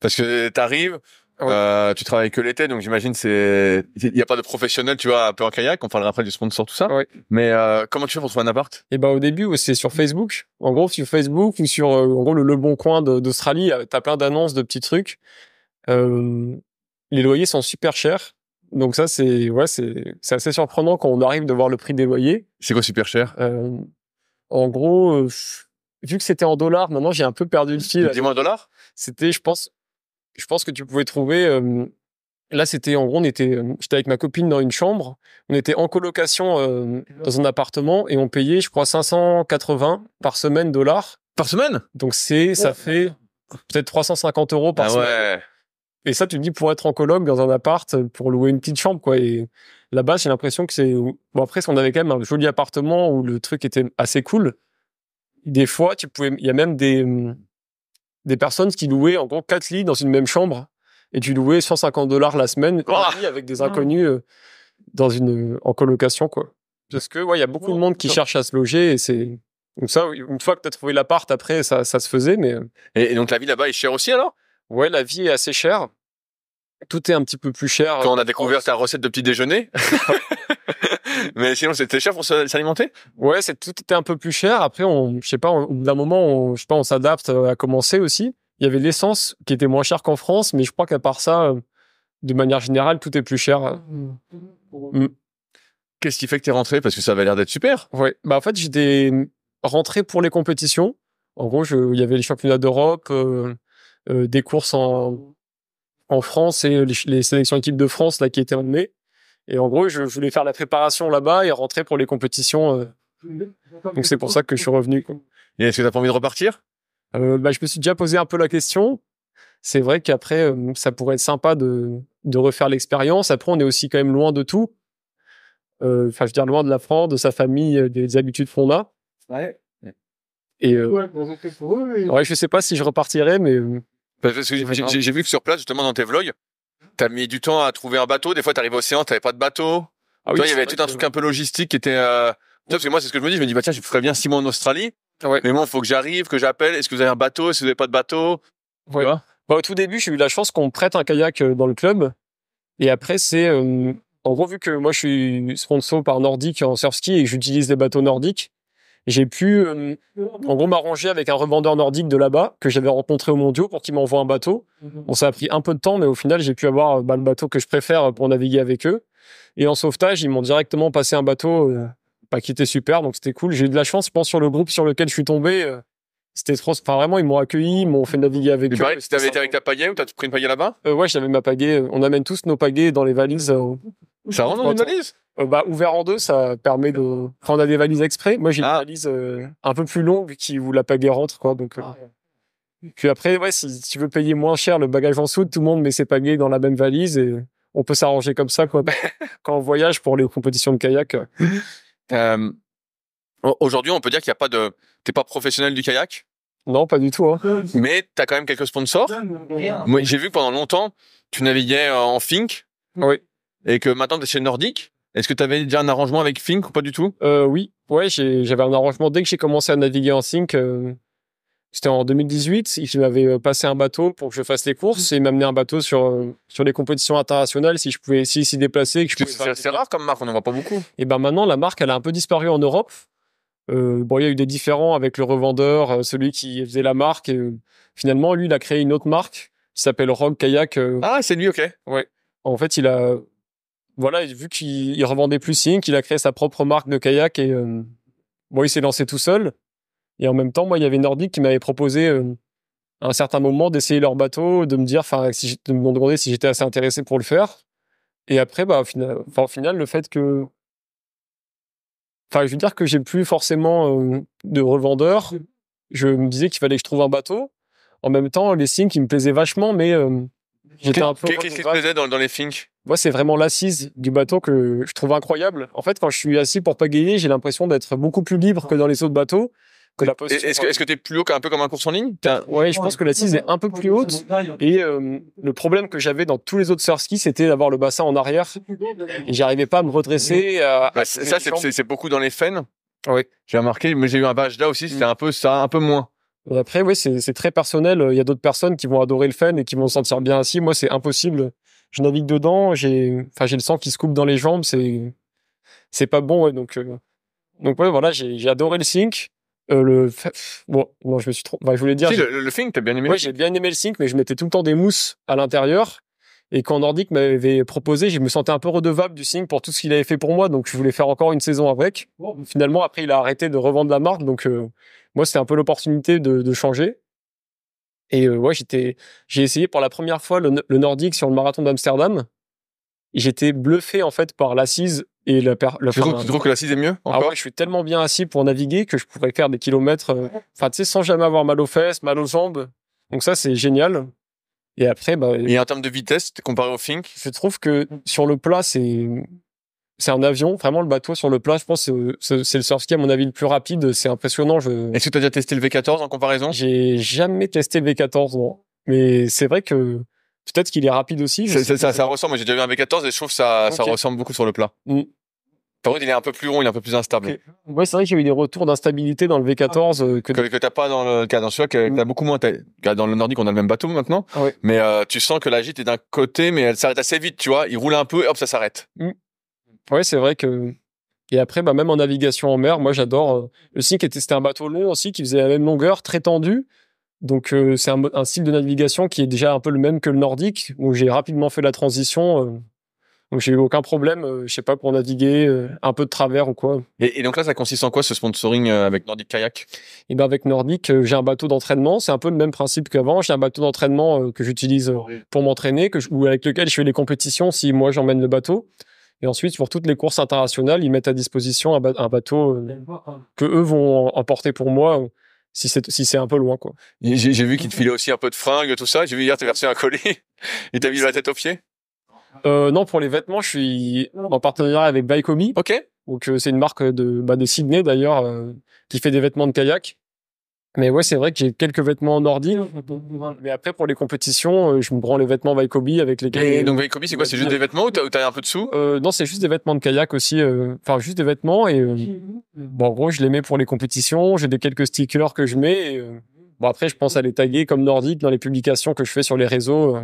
Speaker 1: parce que t'arrives, tu travailles que l'été, donc j'imagine il y a pas de professionnel, tu vois, un peu en kayak. On parlera après du sponsor, tout ça.
Speaker 2: Ouais.
Speaker 1: Mais comment tu fais pour trouver un appart?
Speaker 2: Et au début, c'est sur Facebook. En gros, sur Facebook ou sur en gros le Bon Coin d'Australie, t'as plein d'annonces de petits trucs. Les loyers sont super chers. Donc ça, c'est assez surprenant quand on arrive de voir le prix des loyers.
Speaker 1: C'est quoi super cher?
Speaker 2: En gros, vu que c'était en dollars, maintenant j'ai un peu perdu le fil.
Speaker 1: Dis-moi en dollars?
Speaker 2: C'était, je pense que tu pouvais trouver. Là, c'était en gros, j'étais avec ma copine dans une chambre. On était en colocation dans un appartement et on payait, je crois, 580 par semaine dollars.
Speaker 1: Par semaine?
Speaker 2: Donc ça fait peut-être 350 € par semaine.
Speaker 1: Ouais.
Speaker 2: Et ça, tu te dis, pour être en coloc dans un appart, pour louer une petite chambre, quoi. Et là-bas, j'ai l'impression que c'est... Bon, après, on avait quand même un joli appartement où le truc était assez cool. Des fois, il y a même des personnes qui louaient, en gros, 4 lits dans une même chambre. Et tu louais 150 $ la semaine, avec des inconnus en colocation, quoi. Parce que, il y a beaucoup de monde qui cherche à se loger et c'est... Donc ça, une fois que tu as trouvé l'appart, après, ça se faisait, mais...
Speaker 1: Et donc, la vie là-bas est chère aussi, alors?
Speaker 2: Ouais, la vie est assez chère. Tout est un petit peu plus cher.
Speaker 1: Quand on a découvert ta recette de petit déjeuner. Mais sinon, c'était cher pour s'alimenter?
Speaker 2: Ouais, tout était un peu plus cher. Après, je sais pas, au bout d'un moment, on s'adapte à commencer aussi. Il y avait l'essence qui était moins chère qu'en France, mais je crois qu'à part ça, de manière générale, tout est plus cher.
Speaker 1: Qu'est-ce qui fait que t'es rentré? Parce que ça avait l'air d'être super.
Speaker 2: Ouais. En fait, j'étais rentré pour les compétitions. En gros, il y avait les championnats d'Europe, des courses en France et les sélections équipes de France là qui étaient emmenées. Et en gros, je voulais faire la préparation là-bas et rentrer pour les compétitions. Donc c'est pour ça que je suis revenu, quoi.
Speaker 1: Et est-ce que t'as pas envie de repartir?
Speaker 2: Je me suis déjà posé un peu la question. C'est vrai qu'après, ça pourrait être sympa de refaire l'expérience. Après, on est aussi quand même loin de tout. Je veux dire, loin de la France, de sa famille, des habitudes qu'on a.
Speaker 3: Ouais.
Speaker 2: Et je sais pas si je repartirais, mais...
Speaker 1: Parce que j'ai vu que sur place, justement, dans tes vlogs, t'as mis du temps à trouver un bateau. Des fois, t'arrives à l'océan, t'avais pas de bateau.
Speaker 2: Ah oui,
Speaker 1: toi, il y avait tout un truc un peu logistique qui était... Parce que moi, c'est ce que je me dis. Je me dis, tiens, je ferais bien 6 mois en Australie.
Speaker 2: Ouais.
Speaker 1: Mais bon, il faut que j'arrive, que j'appelle. Est-ce que vous avez un bateau? Est-ce que vous n'avez pas de bateau?
Speaker 2: Ouais. Au tout début, j'ai eu la chance qu'on me prête un kayak dans le club. Et après, c'est... en gros, vu que moi, je suis sponsor par Nordic en surf-ski et que j'utilise des bateaux nordiques, j'ai pu, en gros, m'arranger avec un revendeur nordique de là-bas que j'avais rencontré au Mondiaux pour qu'il m'envoie un bateau. Bon, ça a pris un peu de temps, mais au final, j'ai pu avoir le bateau que je préfère pour naviguer avec eux. Et en sauvetage, ils m'ont directement passé un bateau qui était super, donc c'était cool. J'ai eu de la chance, je pense, sur le groupe sur lequel je suis tombé. C'était trop... Enfin, vraiment, ils m'ont accueilli, ils m'ont fait naviguer avec eux.
Speaker 1: Pareil, tu avais été avec ta pagaie ou t'as pris une pagaie là-bas?
Speaker 2: Ouais, j'avais ma pagaie. On amène tous nos pagaies dans les valises.
Speaker 1: Ça rentre dans une valise?
Speaker 2: Ouvert en deux, ça permet de... Enfin, on a des valises exprès. Moi, j'ai une valise un peu plus longue où la pagaie rentre, quoi. Donc, Puis après, si tu veux payer moins cher le bagage en soude, tout le monde met ses pagaies dans la même valise et on peut s'arranger comme ça, quoi. Quand on voyage pour les compétitions de kayak.
Speaker 1: Aujourd'hui, on peut dire qu'il y a pas de... T'es pas professionnel du kayak?
Speaker 2: Non, pas du tout, hein.
Speaker 1: Mais t'as quand même quelques sponsors. Moi, j'ai vu que pendant longtemps, tu naviguais en Fink.
Speaker 2: Oui.
Speaker 1: Et que maintenant, t'es chez Nordic. Est-ce que t'avais déjà un arrangement avec Fink ou pas du tout?
Speaker 2: Oui. Ouais, j'avais un arrangement dès que j'ai commencé à naviguer en Fink. C'était en 2018. Il m'avait passé un bateau pour que je fasse les courses et il m'a amené un bateau sur les compétitions internationales si je pouvais s'y déplacer.
Speaker 1: C'est rare comme marque, on n'en voit pas beaucoup.
Speaker 2: Et maintenant, la marque, elle a un peu disparu en Europe. Il y a eu des différends avec le revendeur, celui qui faisait la marque. Et, finalement, lui, il a créé une autre marque qui s'appelle Rogue Kayak.
Speaker 1: Ah, c'est lui, ok.
Speaker 2: Ouais. En fait, vu qu'il revendait plus Sink, il a créé sa propre marque de kayak et il s'est lancé tout seul. Et en même temps, moi, il y avait Nordic qui m'avait proposé à un certain moment d'essayer leur bateau, de me dire, de me demander si j'étais assez intéressé pour le faire. Et après, au final, le fait que... je veux dire que j'ai plus forcément de revendeur. Je me disais qu'il fallait que je trouve un bateau. En même temps, les Sink, ils me plaisaient vachement, mais j'étais un peu...
Speaker 1: Qu'est-ce qui te plaisait dans les Fink?
Speaker 2: moi, c'est vraiment l'assise du bateau que je trouve incroyable. En fait, quand je suis assis pour pagayer, j'ai l'impression d'être beaucoup plus libre que dans les autres bateaux. Que la posture...
Speaker 3: Est-ce que t'es plus haut un peu comme un course en ligne?
Speaker 2: Ouais, je pense que l'assise est un peu plus haute. Et le problème que j'avais dans tous les autres surskis, c'était d'avoir le bassin en arrière. Et j'arrivais pas à me redresser.
Speaker 3: Ça, c'est beaucoup dans les fennes.
Speaker 2: Oui.
Speaker 3: J'ai remarqué, mais j'ai eu un badge là aussi, c'était un peu ça, un peu moins.
Speaker 2: Après, oui, c'est très personnel. Il y a d'autres personnes qui vont adorer le fen et qui vont se sentir bien assis. Moi, c'est impossible. Je navigue dedans, j'ai le sang qui se coupe dans les jambes, c'est pas bon, ouais. Donc ouais, voilà, j'ai adoré le sink. Bon, je me suis trop. Bah, je voulais dire.
Speaker 3: Si, le Fink, t'as bien aimé?
Speaker 2: Ouais, j'ai bien aimé le sink, mais je mettais tout le temps des mousses à l'intérieur. Et quand Nordic m'avait proposé, je me sentais un peu redevable du sink pour tout ce qu'il avait fait pour moi, donc je voulais faire encore une saison avec. Finalement, après, il a arrêté de revendre la marque, donc moi, c'était un peu l'opportunité de changer. Et ouais, j'ai essayé pour la première fois le Nordic sur le marathon d'Amsterdam. J'étais bluffé en fait par l'assise et
Speaker 3: tu trouves que l'assise est mieux encore?
Speaker 2: Ah ouais, je suis tellement bien assis pour naviguer que je pourrais faire des kilomètres, tu sais, sans jamais avoir mal aux fesses, mal aux jambes. Donc ça, c'est génial. Et après,
Speaker 3: et en termes de vitesse, comparé au Fink,
Speaker 2: je trouve que sur le plat, c'est un avion. Vraiment, le bateau sur le plat, je pense, c'est le surf ski à mon avis le plus rapide. C'est impressionnant.
Speaker 3: Est-ce que tu as déjà testé le V14 en comparaison?
Speaker 2: J'ai jamais testé le V14, non. Mais c'est vrai que peut-être qu'il est rapide aussi.
Speaker 3: Ça ressemble. Moi, j'ai déjà vu un V14 et je trouve que ça ressemble beaucoup sur le plat. Par contre, il est un peu plus rond, il est un peu plus instable.
Speaker 2: Okay. Ouais, c'est vrai qu'il y a eu des retours d'instabilité dans le V14
Speaker 3: que t'as pas dans le cas. Dans celui-là, que t'as beaucoup moins. Dans le Nordic, on a le même bateau maintenant.
Speaker 2: Ouais.
Speaker 3: Mais tu sens que la gîte est d'un côté, mais elle s'arrête assez vite, tu vois. Il roule un peu et hop, ça s'arrête.
Speaker 2: Ouais, c'est vrai que. Et après, même en navigation en mer, moi, j'adore. Le Sink c'était un bateau long aussi, qui faisait la même longueur, très tendu. Donc, c'est un style de navigation qui est déjà un peu le même que le Nordic, où j'ai rapidement fait la transition. Donc j'ai eu aucun problème, je sais pas, pour naviguer un peu de travers ou quoi.
Speaker 3: Et donc là, ça consiste en quoi ce sponsoring avec Nordic Kayak?
Speaker 2: Et ben avec Nordic, j'ai un bateau d'entraînement. C'est un peu le même principe qu'avant. J'ai un bateau d'entraînement que j'utilise pour m'entraîner, ou avec lequel je fais les compétitions si moi j'emmène le bateau. Et ensuite, pour toutes les courses internationales, ils mettent à disposition un bateau que eux vont emporter pour moi si c'est un peu loin, quoi.
Speaker 3: J'ai vu qu'ils te filaient aussi un peu de fringues, tout ça. J'ai vu hier, t'as versé un collier et t'as mis la tête aux pieds.
Speaker 2: Non, pour les vêtements, je suis en partenariat avec Baikomi.
Speaker 3: Ok.
Speaker 2: Donc c'est une marque de Sydney d'ailleurs qui fait des vêtements de kayak. Mais ouais, c'est vrai que j'ai quelques vêtements nordiques. Mais après pour les compétitions, je me prends les vêtements Baikomi avec lesquels.
Speaker 3: Et donc Baikomi, c'est quoi? C'est juste des vêtements ou t'as un peu de sous?
Speaker 2: Non, c'est juste des vêtements de kayak aussi. Enfin, juste des vêtements et bon, en gros, je les mets pour les compétitions. J'ai quelques stickers que je mets. Et, bon, après, je pense à les taguer comme nordique dans les publications que je fais sur les réseaux.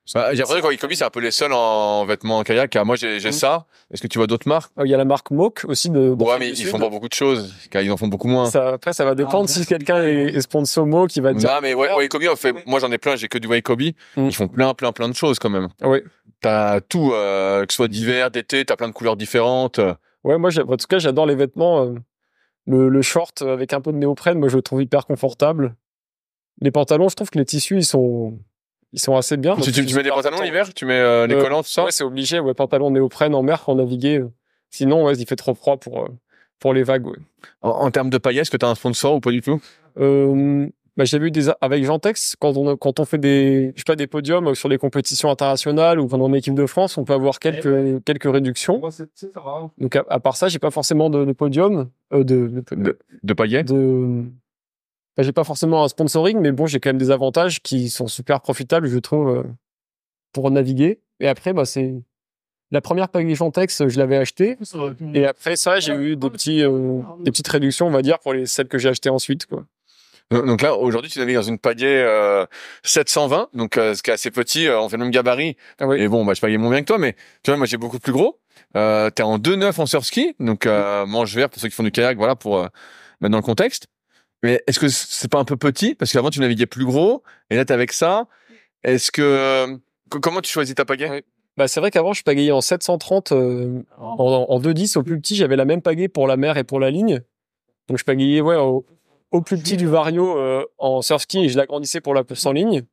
Speaker 3: J'ai l'impression que Baikomi, c'est un peu les seuls en vêtements en kayak. Moi, j'ai ça. Est-ce que tu vois d'autres marques?
Speaker 2: Il y a la marque Moke aussi
Speaker 3: ouais, mais ils font pas beaucoup de choses. Ils en font beaucoup moins.
Speaker 2: Après, ça va dépendre si quelqu'un est sponsor Moke qui va dire.
Speaker 3: Non, mais Baikomi, moi, j'en ai plein. J'ai que du Baikomi. Ils font plein de choses quand même.
Speaker 2: Oui.
Speaker 3: T'as tout, que ce soit d'hiver, d'été, t'as plein de couleurs différentes.
Speaker 2: Ouais, moi, en tout cas, j'adore les vêtements. Le short avec un peu de néoprène, moi, je le trouve hyper confortable. Les pantalons, je trouve que les tissus, ils sont assez bien.
Speaker 3: Tu mets des pantalons l'hiver? Tu mets les collants, tout ça?
Speaker 2: Ouais, c'est obligé. Ouais, pantalon néoprène en mer pour naviguer. Sinon, ouais, il fait trop froid pour les vagues. Ouais.
Speaker 3: En termes de paillettes, est-ce que tu as un sponsor ou pas du tout?
Speaker 2: J'ai vu avec Gentex, quand on fait des podiums sur les compétitions internationales ou pendant l'équipe de France, on peut avoir quelques réductions. Donc à part ça, j'ai pas forcément de podium,
Speaker 3: de paillettes.
Speaker 2: J'ai pas forcément un sponsoring, mais bon, j'ai quand même des avantages qui sont super profitables, je trouve, pour naviguer. Et après, c'est la première pagaie Gentex, je l'avais achetée. Et après ça, j'ai eu des petites réductions, on va dire, pour celles que j'ai achetées ensuite, quoi.
Speaker 3: Donc là, aujourd'hui, tu navigues dans une pagaie 720, donc ce qui est assez petit, on fait le même gabarit.
Speaker 2: Ah oui.
Speaker 3: Et bon, je paguais moins bien que toi, mais tu vois, moi j'ai beaucoup plus gros. T'es en 2.9 en surf-ski, donc manche vert pour ceux qui font du kayak, voilà, pour mettre dans le contexte. Mais est-ce que c'est pas un peu petit? Parce qu'avant, tu naviguais plus gros, et là, t'es avec ça. Est-ce que... comment tu choisis ta pagaie?
Speaker 2: Oui. C'est vrai qu'avant, je pagayais en 730, en 2.10. Au plus petit, j'avais la même pagaie pour la mer et pour la ligne. Donc, je pagayais au plus petit du Vario en surf-ski et je l'agrandissais pour la course en ligne.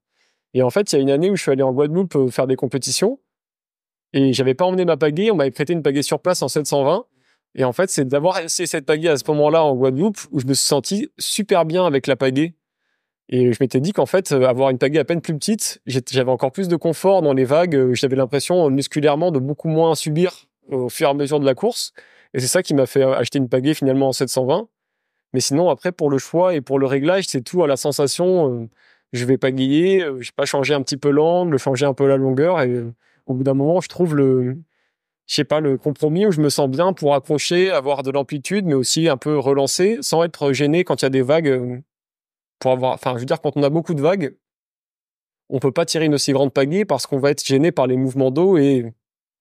Speaker 2: Et en fait, il y a une année où je suis allé en Guadeloupe faire des compétitions et j'avais pas emmené ma pagaie. On m'avait prêté une pagaie sur place en 720. Et en fait, c'est d'avoir essayé cette pagaie à ce moment-là en Guadeloupe où je me suis senti super bien avec la pagaie. Et je m'étais dit qu'en fait, avoir une pagaie à peine plus petite, j'avais encore plus de confort dans les vagues. J'avais l'impression musculairement de beaucoup moins subir au fur et à mesure de la course. Et c'est ça qui m'a fait acheter une pagaie finalement en 720. Mais sinon, après, pour le choix et pour le réglage, c'est tout à la sensation. Je vais pagayer, je sais pas, changer un petit peu l'angle, changer un peu la longueur. Et au bout d'un moment, je trouve je sais pas, le compromis où je me sens bien pour accrocher, avoir de l'amplitude, mais aussi un peu relancer sans être gêné quand il y a des vagues. Enfin, je veux dire, quand on a beaucoup de vagues, on peut pas tirer une aussi grande pagaie parce qu'on va être gêné par les mouvements d'eau et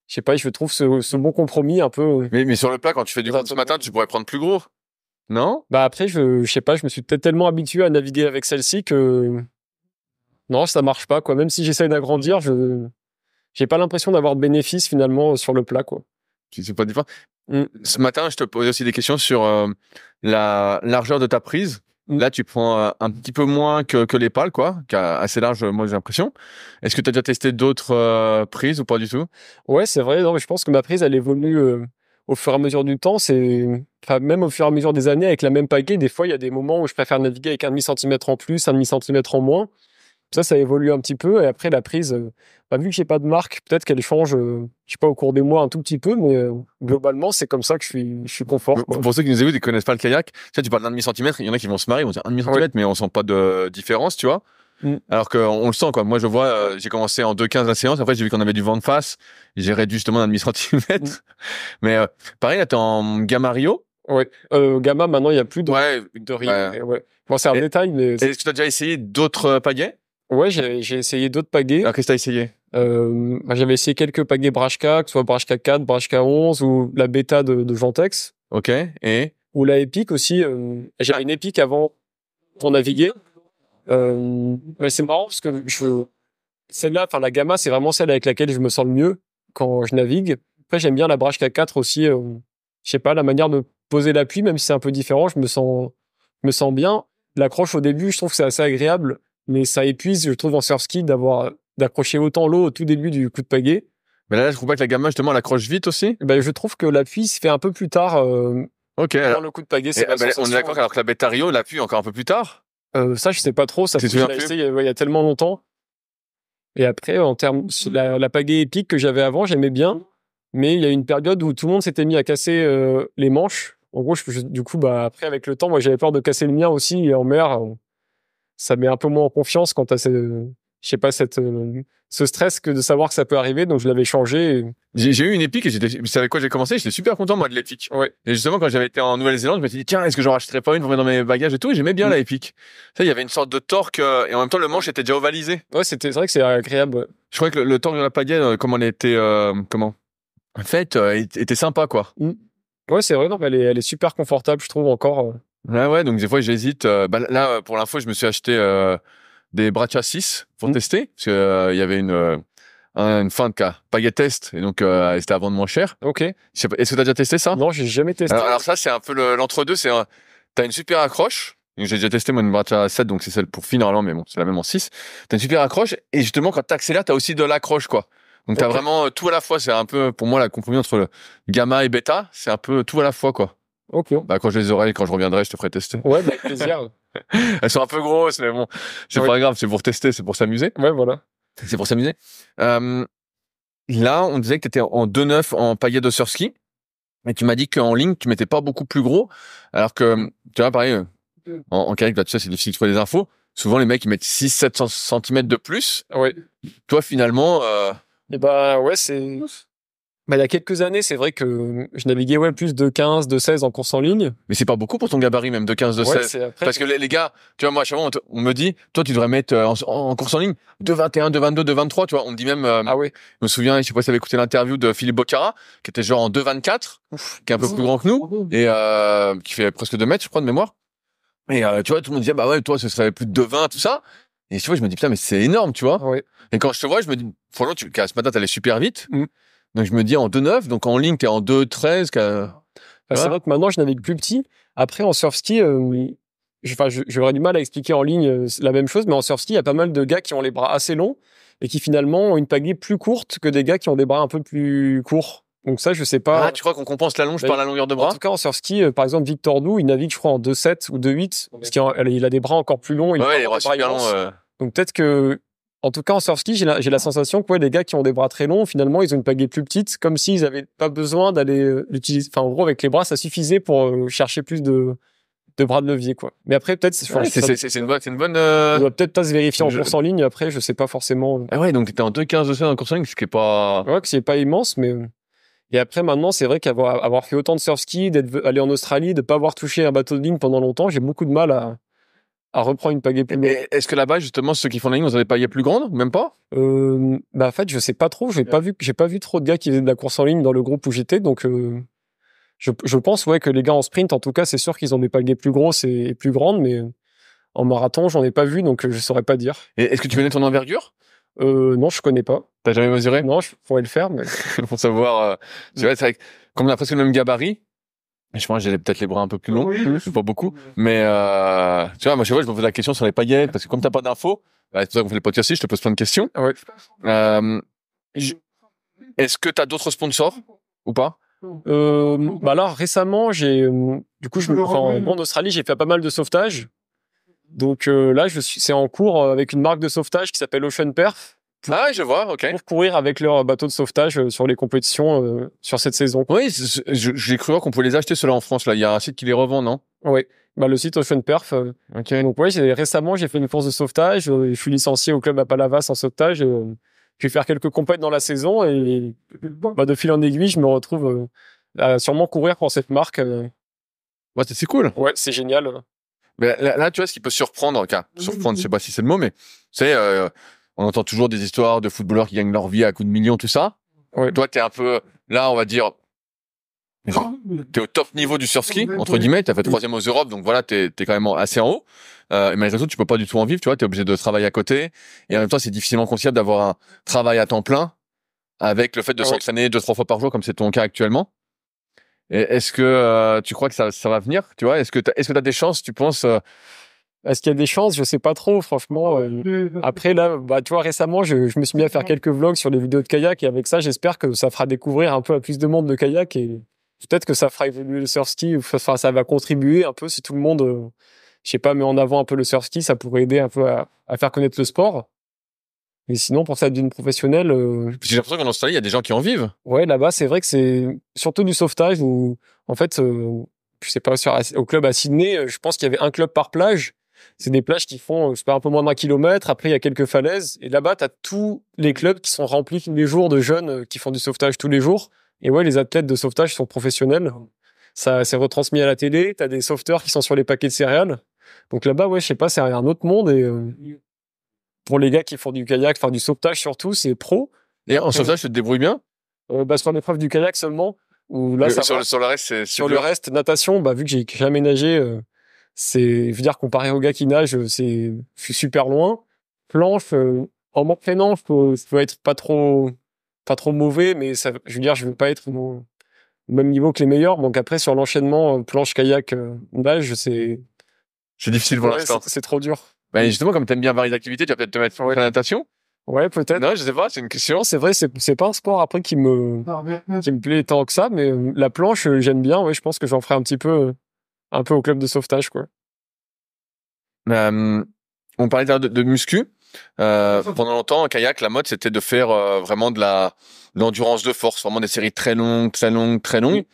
Speaker 2: je sais pas, je trouve ce bon compromis un peu.
Speaker 3: Mais sur le plat, quand tu fais du coup ce matin, tu pourrais prendre plus gros. Non?
Speaker 2: Bah après, je sais pas, je me suis peut-être tellement habitué à naviguer avec celle-ci que non, ça marche pas, quoi. Même si j'essaye d'agrandir, j'ai pas l'impression d'avoir de bénéfice finalement sur le plat, quoi.
Speaker 3: C'est pas différent. Ce matin, je te posais aussi des questions sur la largeur de ta prise. Là, tu prends un petit peu moins que les pales, quoi, qui est assez large, moi j'ai l'impression. Est-ce que tu as déjà testé d'autres prises ou pas du tout?
Speaker 2: Ouais, c'est vrai. Non, mais je pense que ma prise, elle évolue au fur et à mesure du temps. Enfin, même au fur et à mesure des années, avec la même pagaie, des fois, il y a des moments où je préfère naviguer avec un demi-centimètre en plus, un demi-centimètre en moins. Ça évolue un petit peu. Et après, la prise, vu que j'ai pas de marque, peut-être qu'elle change, je sais pas, au cours des mois un tout petit peu, mais globalement, c'est comme ça que je suis confort, quoi.
Speaker 3: Pour ceux qui nous écoutent et qui connaissent pas le kayak, tu parles d'un demi-centimètre, il y en a qui vont se marrer, ils vont dire un demi-centimètre, mais on sent pas de différence, tu vois. Alors qu'on le sent, quoi. Moi, je vois, j'ai commencé en 2,15 la séance, après j'ai vu qu'on avait du vent de face, j'ai réduit justement d'un demi-centimètre. Mais pareil, là, t'es en Gamma Rio.
Speaker 2: Ouais. Gamma, maintenant, il y a plus de Rio. Ouais. Bon, c'est un détail, mais.
Speaker 3: Est-ce que tu as déjà essayé d'autres pagaies?
Speaker 2: Ouais, j'ai essayé d'autres pagaies.
Speaker 3: Alors, qu'est-ce que tu as essayé?
Speaker 2: J'avais essayé quelques pagaies Brashka, que ce soit Brashka 4, Brashka 11 ou la bêta de Ventex.
Speaker 3: Ok, et?
Speaker 2: Ou la Epic aussi. J'avais une Epic avant pour naviguer. Mais c'est marrant parce que celle-là, enfin la Gamma, c'est vraiment celle avec laquelle je me sens le mieux quand je navigue. Après, j'aime bien la Brashka 4 aussi. Je sais pas, la manière de poser l'appui, même si c'est un peu différent, je me sens bien. L'accroche au début, je trouve que c'est assez agréable. Mais ça épuise, je trouve, en surfski d'accrocher autant l'eau au tout début du coup de pagaie.
Speaker 3: Mais là, je trouve pas que la Gamma, justement, elle accroche vite aussi.
Speaker 2: Ben, je trouve que l'appui se fait un peu plus tard.
Speaker 3: Ok.
Speaker 2: Dans le coup de pagaie, c'est
Speaker 3: on est d'accord, alors que la Beta Rio, l'appui encore un peu plus tard.
Speaker 2: Ça, je sais pas trop. Ça, je l'ai essayé il y a tellement longtemps. Et après, en termes, la pagaie épique que j'avais avant, j'aimais bien. Mais il y a eu une période où tout le monde s'était mis à casser les manches. En gros, du coup, après, avec le temps, moi, j'avais peur de casser le mien aussi. Et en mer, ça met un peu moins en confiance quand t'as je sais pas, ce stress que de savoir que ça peut arriver. Donc, je l'avais changé.
Speaker 3: J'ai eu une épique et c'est avec quoi j'ai commencé. J'étais super content, moi, de l'épique.
Speaker 2: Ouais.
Speaker 3: Et justement, quand j'avais été en Nouvelle-Zélande, je me suis dit, tiens, est-ce que j'en rachèterais pas une pour mettre dans mes bagages et tout? Et j'aimais bien la épique. Ça, il y avait une sorte de torque, et en même temps, le manche était déjà ovalisé.
Speaker 2: Ouais, c'est vrai que c'est agréable. Ouais.
Speaker 3: Je crois que le torque de la pagaie, comment elle était, en fait, était sympa, quoi.
Speaker 2: Ouais, c'est vrai, non, elle est super confortable, je trouve, encore.
Speaker 3: Ouais, donc des fois, j'hésite. Là, pour l'info, je me suis acheté, des Bracha 6 pour tester, parce que, il y avait une fin de cas, pagaie test, et donc, c'était à vendre moins cher.
Speaker 2: Ok.
Speaker 3: Est-ce que t'as déjà testé ça?
Speaker 2: Non, j'ai jamais testé.
Speaker 3: Alors ça, c'est un peu l'entre-deux, t'as une super accroche. J'ai déjà testé, moi, une Bracha 7, donc c'est celle pour filles, normalement, mais bon, c'est la même en 6. T'as une super accroche, et justement, quand t'accélères, t'as aussi de l'accroche, quoi. Donc t'as vraiment tout à la fois, c'est un peu, pour moi, la compromis entre le gamma et bêta, c'est un peu tout à la fois, quoi.
Speaker 2: Ok.
Speaker 3: Quand je les aurai, quand je reviendrai, je te ferai tester.
Speaker 2: Ouais, avec plaisir.
Speaker 3: Elles sont un peu grosses, mais bon, c'est pas grave, c'est pour tester, c'est pour s'amuser.
Speaker 2: Ouais, voilà.
Speaker 3: C'est pour s'amuser. Là, on disait que t'étais en 2,9 en pagaie de surski, mais tu m'as dit qu'en ligne, tu mettais pas beaucoup plus gros, alors que, tu vois, pareil, en kayak, tu sais, c'est difficile de trouver des infos. Souvent, les mecs, ils mettent 6-7 cm de plus.
Speaker 2: Ouais.
Speaker 3: Toi, finalement,
Speaker 2: Et ouais, il y a quelques années, c'est vrai que je naviguais plus de 15, de 16 en course en ligne.
Speaker 3: Mais c'est pas beaucoup pour ton gabarit, même de 15, de 16. Parce que les gars, tu vois, moi, à chaque fois, on me dit, toi, tu devrais mettre en course en ligne de 21, de 22, de 23, tu vois. On me dit même,
Speaker 2: ah ouais.
Speaker 3: Je me souviens, je sais pas si t'avais écouté l'interview de Philippe Bocara, qui était genre en 2,24, qui est un peu plus grand que nous, et qui fait presque 2 mètres, je crois, de mémoire. Et tu vois, tout le monde disait, bah ouais, toi, ce serait plus de 2,20, tout ça. Et tu vois, je me dis, putain, mais c'est énorme, tu vois.
Speaker 2: Ouais.
Speaker 3: Et quand je te vois, je me dis, franchement, ce matin, t'allais super vite. Donc, je me dis, en 2,9, donc en ligne, t'es en 2,13.
Speaker 2: C'est vrai que maintenant, je navigue plus petit. Après, en surf-ski, j'aurais du mal à expliquer en ligne la même chose, mais en surf-ski, il y a pas mal de gars qui ont les bras assez longs et qui finalement ont une pagaie plus courte que des gars qui ont des bras un peu plus courts. Donc ça, je sais pas.
Speaker 3: Ah, tu crois qu'on compense la longe
Speaker 2: Mais
Speaker 3: par la longueur de
Speaker 2: En
Speaker 3: bras?
Speaker 2: tout cas, en surski, par exemple, Victor Dou, il navigue, je crois, en 2,7 ou 2,8, parce qu'il a des bras encore plus longs. Il a
Speaker 3: Ouais, les
Speaker 2: vraiment
Speaker 3: bras
Speaker 2: des
Speaker 3: super longs.
Speaker 2: immenses. Donc peut-être que, en tout cas, en surski, j'ai la sensation que ouais, les gars qui ont des bras très longs, finalement, ils ont une pagaie plus petite, comme s'ils avaient pas besoin d'aller l'utiliser. Enfin, en gros, avec les bras, ça suffisait pour chercher plus de bras de levier, quoi. Mais après, peut-être,
Speaker 3: Ouais, c'est une bonne.
Speaker 2: on doit peut-être pas se vérifier en
Speaker 3: je-
Speaker 2: course en ligne. Après, je sais pas forcément.
Speaker 3: Ah ouais, donc t'étais en 2,15 de en course en ligne, ce qui est pas.
Speaker 2: Ouais, que c'est pas immense, mais. Et après, maintenant, c'est vrai qu'avoir fait autant de surf ski, allé en Australie, de pas avoir touché un bateau de ligne pendant longtemps, j'ai beaucoup de mal à reprendre une pagaie plus longue.
Speaker 3: Et est-ce que là-bas, justement, ceux qui font la ligne, vous avez pagaie plus grande? Même pas?
Speaker 2: Bah, en fait, je sais pas trop. J'ai pas vu trop de gars qui faisaient de la course en ligne dans le groupe où j'étais. Donc, je pense, ouais, que les gars en sprint, en tout cas, c'est sûr qu'ils ont des pagaies plus grosses et plus grandes, mais en marathon, j'en ai pas vu, donc je saurais pas dire.
Speaker 3: Et est-ce que tu connais ton envergure?
Speaker 2: Non, je connais pas.
Speaker 3: T'as jamais mesuré?
Speaker 2: Non, je pourrais le faire, mais.
Speaker 3: Pour savoir. Tu vois, c'est vrai que comme on a presque le même gabarit, je pense que j'ai peut-être les bras un peu plus longs, pas beaucoup. Mais tu vois, moi, je me pose la question sur les paillettes, parce que comme t'as pas d'infos, c'est pour ça qu'on fait le podcast aussi, je te pose plein de questions.
Speaker 2: Ouais.
Speaker 3: Je- Est-ce que t'as d'autres sponsors ou pas?
Speaker 2: Bah là, récemment, du coup, en Australie, j'ai fait pas mal de sauvetage. Donc là, c'est en cours avec une marque de sauvetage qui s'appelle Ocean Perf
Speaker 3: Ah, ouais, je vois, ok.
Speaker 2: pour courir avec leur bateau de sauvetage sur les compétitions sur cette saison.
Speaker 3: Oui, j'ai cru voir qu'on pouvait les acheter ceux-là en France, là. Il y a un site qui les revend, non?
Speaker 2: Ouais. Bah, le site Ocean Perf.
Speaker 3: Ok.
Speaker 2: Donc ouais, récemment, j'ai fait une course de sauvetage. Je suis licencié au club à Palavas en sauvetage. Je vais faire quelques compètes dans la saison et bah, de fil en aiguille, je me retrouve à sûrement courir pour cette marque.
Speaker 3: Ouais, c'est cool.
Speaker 2: Ouais, c'est génial.
Speaker 3: Mais là, tu vois, ce qui peut surprendre, surprendre, je sais pas si c'est le mot, mais c'est, on entend toujours des histoires de footballeurs qui gagnent leur vie à coups de millions, tout ça.
Speaker 2: Ouais.
Speaker 3: Toi, t'es un peu, là, on va dire, t'es au top niveau du surski, entre guillemets, t'as fait 3e aux Europes, donc voilà, t'es quand même assez en haut. Et malgré tout, tu peux pas du tout en vivre, tu vois, t'es obligé de travailler à côté. Et en même temps, c'est difficilement conciliable d'avoir un travail à temps plein avec le fait de s'entraîner 2-3 fois par jour, comme c'est ton cas actuellement. Et est-ce que tu crois que ça va venir, tu vois? Est-ce que t'as des chances, tu penses?
Speaker 2: Est-ce qu'il y a des chances? Je sais pas trop, franchement. Après, là, bah, tu vois, récemment, je me suis mis à faire quelques vlogs sur les vidéos de kayak et avec ça, j'espère que ça fera découvrir un peu à plus de monde le kayak et peut-être que ça fera évoluer le surf-ski. Enfin, ça va contribuer un peu si tout le monde, je sais pas, met en avant un peu le surf-ski, ça pourrait aider un peu à faire connaître le sport. Mais sinon, pour ça d'une professionnelle,
Speaker 3: J'ai l'impression qu'en Australie, il y a des gens qui en vivent.
Speaker 2: ouais, là-bas, c'est vrai que c'est surtout du sauvetage où, en fait, je sais pas, au club à Sydney, je pense qu'il y avait un club par plage. C'est des plages qui font, c'est pas un peu moins d'1 kilomètre. Après, il y a quelques falaises. Et là-bas, t'as tous les clubs qui sont remplis tous les jours de jeunes qui font du sauvetage tous les jours. Et ouais, les athlètes de sauvetage sont professionnels. Ça, c'est retransmis à la télé. T'as des sauveteurs qui sont sur les paquets de céréales. Donc là-bas, ouais, je sais pas, c'est un autre monde. Et pour les gars qui font du kayak, enfin du sauvetage surtout, c'est pro.
Speaker 3: Et en sauvetage, tu te débrouilles bien?
Speaker 2: Bah, sur l'épreuve du kayak seulement. Où là, ça va.
Speaker 3: Sur le reste, c'est
Speaker 2: Sur le reste, natation, bah, vu que j'ai jamais nagé, je veux dire, comparé aux gars qui nagent, je suis super loin. Planche, en m'entraînant, je peux être pas trop mauvais, mais ça, je veux dire, je veux pas être au même niveau que les meilleurs. Donc après, sur l'enchaînement, planche, kayak, nage,
Speaker 3: c'est difficile pour
Speaker 2: ouais,
Speaker 3: l'instant.
Speaker 2: c'est trop dur.
Speaker 3: Ben justement, comme t'aimes bien varier d'activités, tu vas peut-être te mettre sur la natation?
Speaker 2: Ouais, peut-être.
Speaker 3: Non, je sais pas, c'est une question.
Speaker 2: Non, c'est vrai, c'est pas un sport après qui me plaît tant que ça, mais la planche, j'aime bien. Ouais, je pense que j'en ferai un peu au club de sauvetage, quoi.
Speaker 3: On parlait de muscu. Pendant longtemps, en kayak, la mode, c'était de faire vraiment de l'endurance de force, vraiment des séries très longues, très longues, très longues.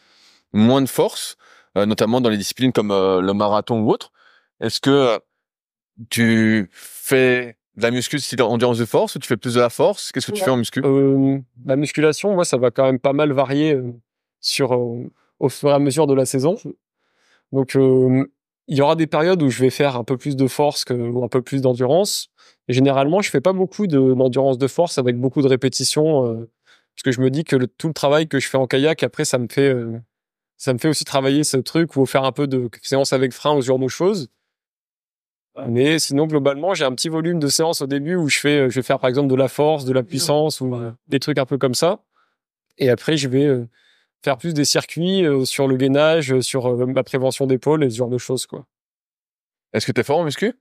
Speaker 3: Moins de force, notamment dans les disciplines comme le marathon ou autre. Est-ce que tu fais de la muscu style endurance de force ou tu fais plus de la force? Qu'est-ce que tu fais en muscu?
Speaker 2: La musculation, moi, ça va quand même pas mal varier au fur et à mesure de la saison. Donc, il y aura des périodes où je vais faire un peu plus de force ou un peu plus d'endurance. Et généralement, je fais pas beaucoup d'endurance de force avec beaucoup de répétitions, parce que je me dis que tout le travail que je fais en kayak, après, ça me fait aussi travailler ce truc ou faire un peu de séance avec frein ou ce genre de choses. Mais sinon, globalement, j'ai un petit volume de séances au début où je vais faire par exemple de la force, de la puissance ou des trucs un peu comme ça. Et après, je vais faire plus des circuits sur le gainage, sur ma prévention d'épaule et ce genre de choses, quoi.
Speaker 3: Est-ce que t'es fort en muscu?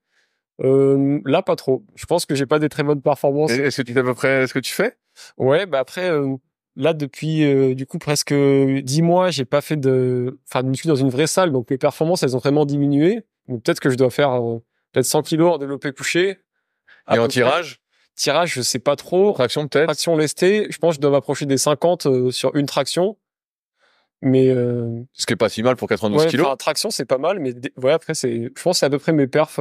Speaker 2: Là, pas trop. Je pense que j'ai pas des très bonnes performances.
Speaker 3: Est-ce que tu sais à peu près ce que tu fais?
Speaker 2: Ouais, bah après, là, depuis du coup presque 10 mois, j'ai pas fait de muscu dans une vraie salle, donc mes performances, elles ont vraiment diminué. Donc peut-être que je dois faire peut-être 100 kilos en développé couché.
Speaker 3: Et en tirage?
Speaker 2: Tirage, je sais pas trop.
Speaker 3: Traction peut-être?
Speaker 2: Traction lestée, je pense que je dois m'approcher des 50 sur une traction. Mais
Speaker 3: Ce qui est pas si mal pour 92
Speaker 2: ouais,
Speaker 3: kilos.
Speaker 2: traction, c'est pas mal, mais ouais, après, je pense que c'est à peu près mes perfs.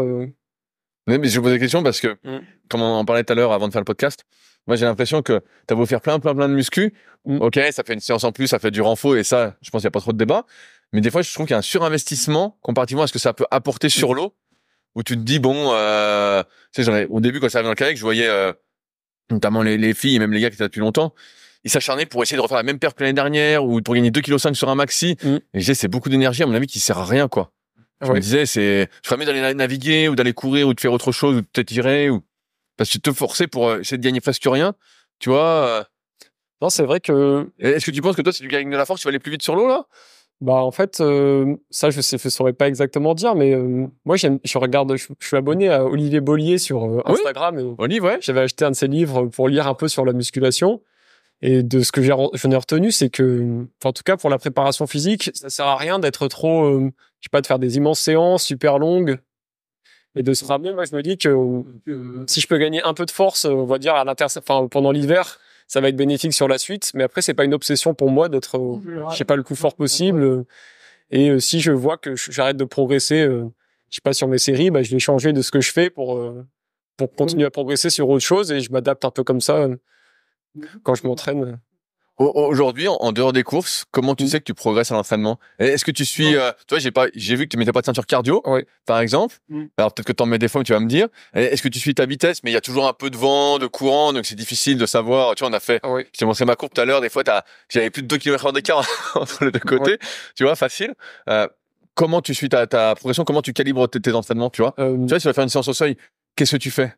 Speaker 3: Mais je vous pose la question parce que, comme on en parlait tout à l'heure avant de faire le podcast, moi j'ai l'impression que t'as beau faire plein de muscu, ok, ça fait une séance en plus, ça fait du renfort et ça, je pense qu'il n'y a pas trop de débat. Mais des fois, je trouve qu'il y a un surinvestissement comparativement à ce que ça peut apporter sur l'eau, où tu te dis bon, tu sais, au début quand ça arrivait dans le kayak, je voyais notamment les filles et même les gars qui étaient là depuis longtemps, ils s'acharnaient pour essayer de refaire la même perf que l'année dernière ou pour gagner 2,5 kg sur un maxi. Et je disais, c'est beaucoup d'énergie à mon avis qui sert à rien quoi. Je me disais, je ferais mieux d'aller naviguer ou d'aller courir ou de faire autre chose ou de t'étirer ou parce que te forcer pour essayer de gagner presque rien, tu vois.
Speaker 2: Non, c'est vrai que.
Speaker 3: Est-ce que tu penses que toi, si tu gagnes de la force, tu vas aller plus vite sur l'eau là?
Speaker 2: Bah en fait, ça je saurais pas exactement dire, mais moi je suis abonné à Olivier Bollier sur Instagram. Et
Speaker 3: Olive, ouais.
Speaker 2: j'avais acheté un de ses livres pour lire un peu sur la musculation. Et de ce que j'en ai retenu, c'est que, en tout cas pour la préparation physique, ça sert à rien d'être trop, je sais pas, de faire des immenses séances super longues et de se ramener. Moi, je me dis que si je peux gagner un peu de force, on va dire pendant l'hiver, ça va être bénéfique sur la suite. Mais après, c'est pas une obsession pour moi d'être, je sais pas, le plus fort possible. Et si je vois que j'arrête de progresser, je sais pas, sur mes séries, bah, je vais changer de ce que je fais pour continuer à progresser sur autre chose et je m'adapte un peu comme ça. Quand je m'entraîne.
Speaker 3: Aujourd'hui, en dehors des courses, comment tu sais que tu progresses à l'entraînement? Est-ce que tu suis, toi, j'ai vu que tu mettais pas de ceinture cardio, par exemple. Alors peut-être que t'en mets des fois, mais tu vas me dire. Est-ce que tu suis ta vitesse? Mais il y a toujours un peu de vent, de courant, donc c'est difficile de savoir. Tu vois, je t'ai montré ma courbe tout à l'heure. Des fois, j'avais plus de 2 km/h d'écart entre les deux côtés. Tu vois, facile. Comment tu suis ta progression? Comment tu calibres tes entraînements? Tu vois, tu vois, si tu vas faire une séance au seuil, qu'est-ce que tu fais?